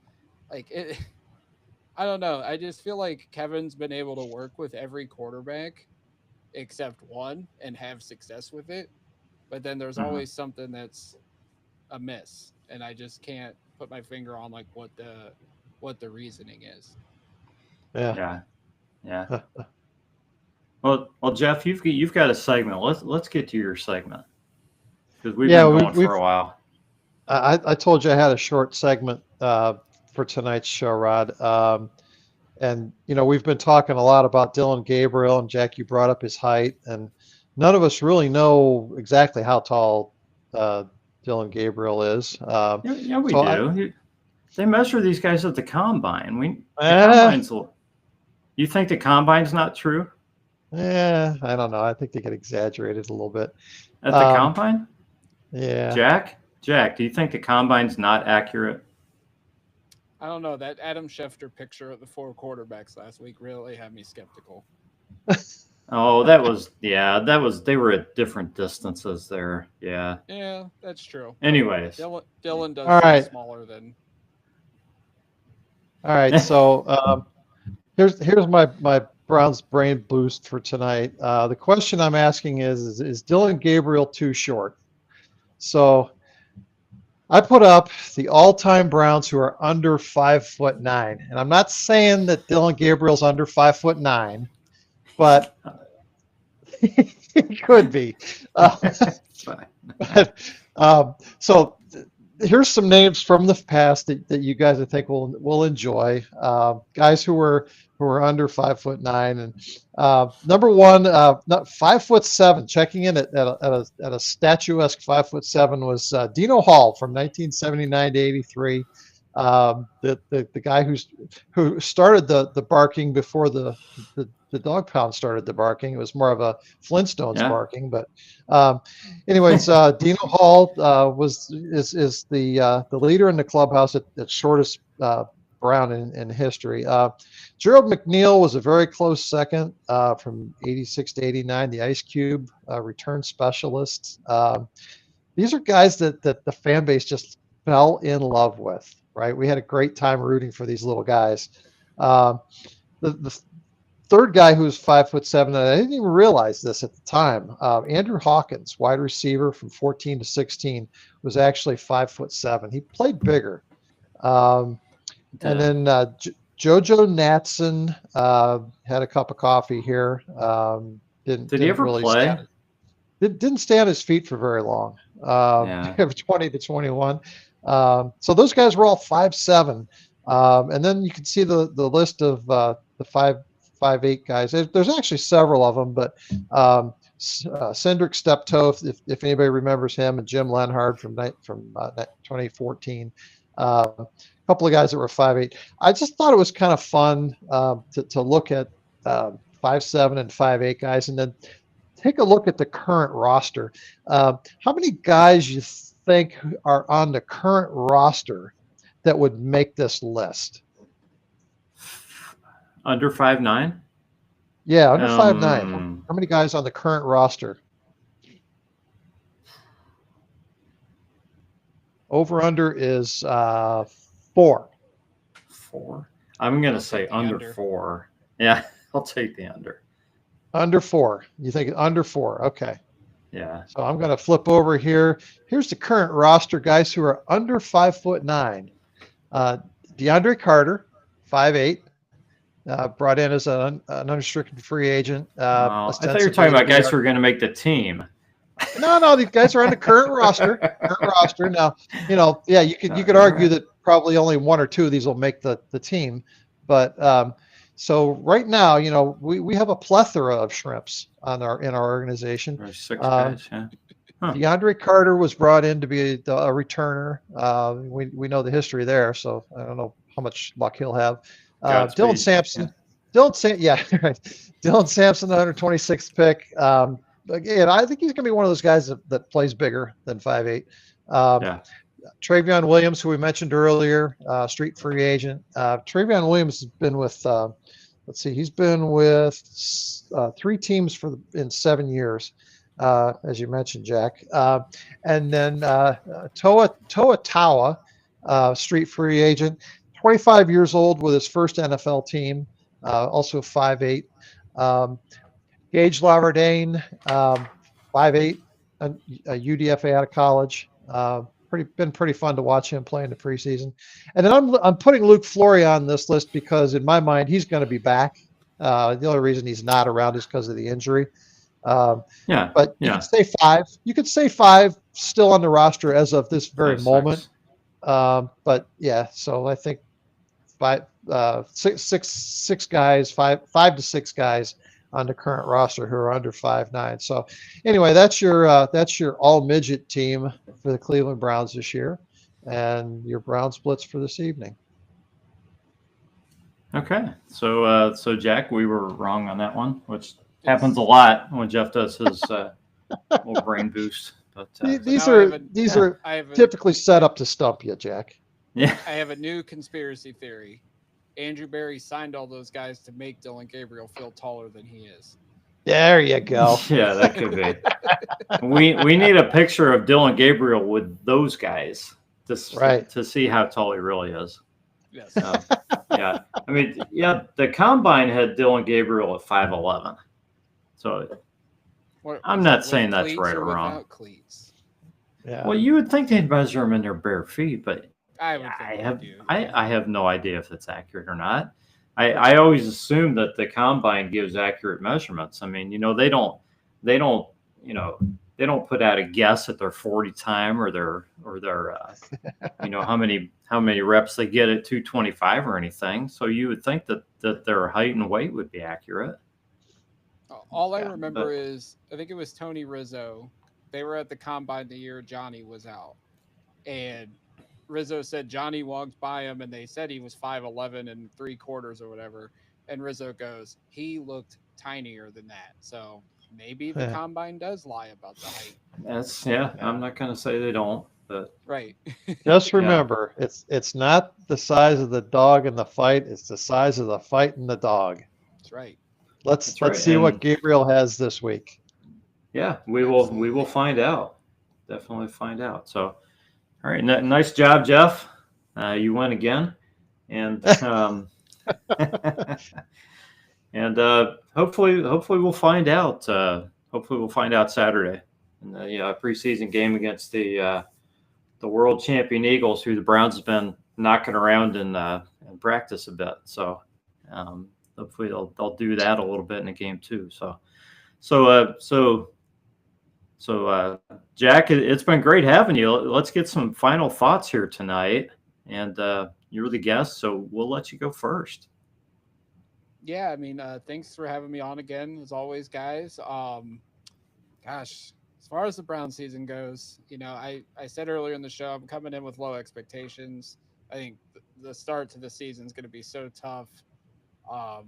I don't know. I just feel like Kevin's been able to work with every quarterback except one and have success with it. But then there's always something that's amiss, and I just can't put my finger on what the reasoning is. Yeah. Well, Jeff, you've got a segment. Let's get to your segment, because we've been going for a while. I told you I had a short segment for tonight's show, Rod. And we've been talking a lot about Dylan Gabriel, and Jack, you brought up his height, and none of us really know exactly how tall Dylan Gabriel is. Yeah, we do. They measure these guys at the combine. Combine's. You think the combine's not true? Yeah, I don't know. I think they get exaggerated a little bit. At the combine? Yeah. Jack, do you think the combine's not accurate? I don't know. That Adam Schefter picture of the 4 quarterbacks last week really had me skeptical. Oh, they were at different distances there. Yeah. Yeah, that's true. Anyways. Dylan does All right. smaller than All right, so here's my Browns brain boost for tonight. The question I'm asking is Dylan Gabriel too short? So I put up the all-time Browns who are under 5'9", and I'm not saying that Dylan Gabriel's under 5'9", but he could be. It's fine. But, so here's some names from the past that you guys I think will enjoy. Guys who were under 5'9", and number one, not 5'7", checking in at a statuesque 5'7" was Dino Hall from 1979 to 83. The guy who started the barking before the dog pound started the barking. It was more of a Flintstones barking, but anyways, Dino Hall is the leader in the clubhouse at shortest Brown in history. Gerald McNeil was a very close second from 86 to 89. The Ice Cube return specialist. These are guys that the fan base just fell in love with. Right, we had a great time rooting for these little guys. The third guy who was 5'7", and I didn't even realize this at the time. Andrew Hawkins, wide receiver from 14 to 16, was actually 5'7". He played bigger. And then JoJo Natson had a cup of coffee here. Did he ever really play? Didn't stay on his feet for very long. 20 to 21. So those guys were all 5'7", and then you can see the list of the 5'8" guys. There's actually several of them, but Cindric Steptoe, if anybody remembers him, and Jim Lenhard from 2014. A couple of guys that were 5'8". I just thought it was kind of fun to look at 5'7" and 5'8" guys, and then take a look at the current roster. How many guys you think are on the current roster that would make this list? Under 5'9"? Yeah, under 5'9". How many guys on the current roster? Over under is 4. 4. I'm gonna say under 4. Yeah, I'll take the under. Under 4. You think under 4? Okay. Yeah. So I'm going to flip over here. Here's the current roster, guys who are under 5'9". DeAndre Carter, 5'8", brought in as an unrestricted free agent. I thought you were talking about guys who are going to make the team. No, these guys are on the current roster. Now, you could argue that probably only one or two of these will make the team, but so right now, we have a plethora of shrimps in our organization. 6 guys, yeah. Huh. DeAndre Carter was brought in to be a returner. We know the history there, so I don't know how much luck he'll have. Dylan Sampson. Yeah. Dylan Sampson, the 126th pick. Again, I think he's going to be one of those guys that plays bigger than 5'8". Travion Williams, who we mentioned earlier, street free agent. Travion Williams has been with, he's been with 3 teams in 7 years, as you mentioned, Jack. And then Toa Tawa, street free agent, 25 years old with his first NFL team, also 5'8". Gage Laverdane, 5'8", a UDFA out of college. Been pretty fun to watch him play in the preseason. And then I'm putting Luke Flory on this list because in my mind he's going to be back. The only reason he's not around is because of the injury. But you could say 5. You could say 5 still on the roster as of this very moment. But yeah, so I think 5 to 6 guys on the current roster who are under 5'9". So anyway, that's your all midget team for the Cleveland Browns this year, and your Browns blitz for this evening. Okay, so Jack, we were wrong on that one, which happens a lot when Jeff does his little brain boost. But these are typically set up to stump you, Jack. Yeah, I have a new conspiracy theory. Andrew Berry signed all those guys to make Dylan Gabriel feel taller than he is. There you go. Yeah, that could be. We need a picture of Dylan Gabriel with those guys to see how tall he really is. Yes. Yeah. I mean, yeah, the combine had Dylan Gabriel at 5'11". So What, I'm was not that with saying that's cleats right or wrong. without cleats? Yeah. Well, you would think they'd measure them in their bare feet, but I would think they do. I have no idea if it's accurate or not. I always assume that the combine gives accurate measurements. I mean, they don't you know they don't put out a guess at their 40 time or their how many reps they get at 225 or anything. So you would think that their height and weight would be accurate. All I Yeah, remember is I think it was Tony Rizzo. They were at the combine the year Johnny was out, and Rizzo said Johnny walked by him, and they said he was 5'11" and 3/4 or whatever. And Rizzo goes, he looked tinier than that. So maybe the Yeah. combine does lie about the height. I'm not going to say they don't, but Right. Just remember, it's not the size of the dog in the fight; it's the size of the fight in the dog. That's right. Let's That's right. see what And- Gabriel has this week. yeah, we will find out. Definitely find out. So, all right, nice job, Jeff. You win again, and and hopefully we'll find out. Hopefully we'll find out Saturday in the preseason game against the world champion Eagles, who the Browns have been knocking around in practice a bit. So hopefully they'll do that a little bit in the game too. So Jack, it's been great having you. Let's get some final thoughts here tonight, and you're the guest, so we'll let you go first. Yeah, I mean, thanks for having me on again, as always, guys. Gosh, as far as the Brown season goes, I said earlier in the show, I'm coming in with low expectations. I think the start to the season is going to be so tough. I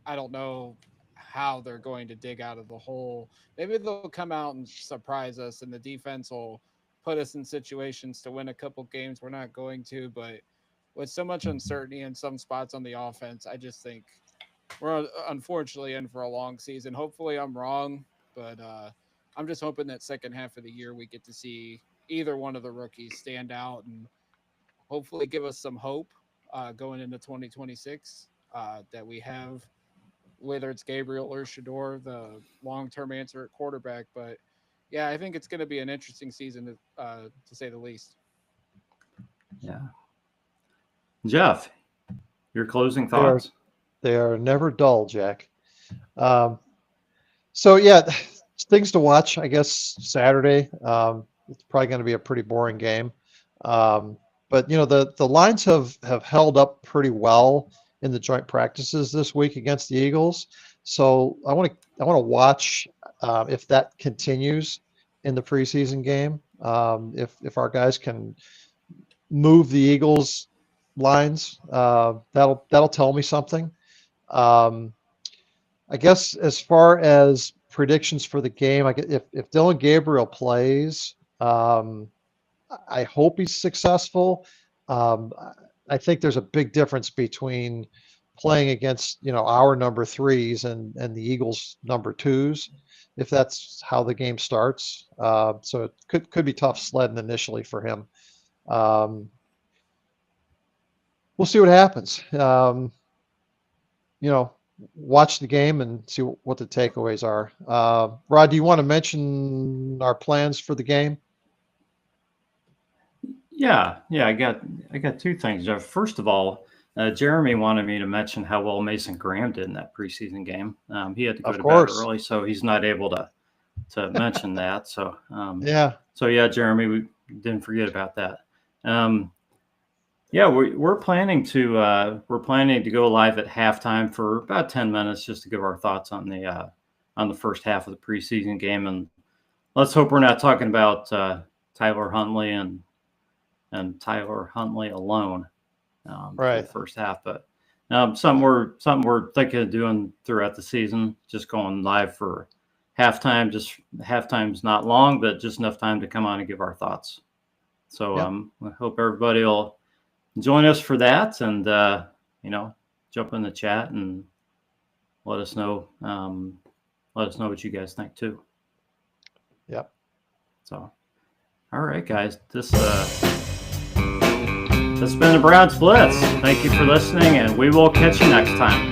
don't know how they're going to dig out of the hole. Maybe they'll come out and surprise us, and the defense will put us in situations to win a couple games we're not going to, but with so much uncertainty in some spots on the offense, I just think we're unfortunately in for a long season. Hopefully I'm wrong, but I'm just hoping that second half of the year we get to see either one of the rookies stand out and hopefully give us some hope going into 2026 that we have, whether it's Gabriel or Shador, the long-term answer at quarterback. But yeah, I think it's going to be an interesting season to say the least. Yeah. Jeff, your closing thoughts? They are never dull, Jack. So yeah, things to watch, I guess, Saturday. It's probably going to be a pretty boring game. But the lines have held up pretty well in the joint practices this week against the Eagles. So I want to watch if that continues in the preseason game. If our guys can move the Eagles lines, that'll tell me something. I guess as far as predictions for the game, if Dylan Gabriel plays, I hope he's successful. I think there's a big difference between playing against our number threes and the Eagles number twos, if that's how the game starts. So it could be tough sledding initially for him. We'll see what happens. Watch the game and see what the takeaways are. Rod, do you want to mention our plans for the game? Yeah. I got two things, Jeff. First of all, Jeremy wanted me to mention how well Mason Graham did in that preseason game. He had to go to bed early, so he's not able to mention that. So yeah. So yeah, Jeremy, we didn't forget about that. Yeah, we're planning to go live at halftime for about 10 minutes just to give our thoughts on the first half of the preseason game, and let's hope we're not talking about Tyler Huntley and Tyler Huntley alone for the first half, but something we're thinking of doing throughout the season, just going live for halftime. Just halftime's not long, but just enough time to come on and give our thoughts. So I hope everybody will join us for that, and jump in the chat and let us know what you guys think too. Yep. So all right, guys, this This has been the Browns Blitz. Thank you for listening, and we will catch you next time.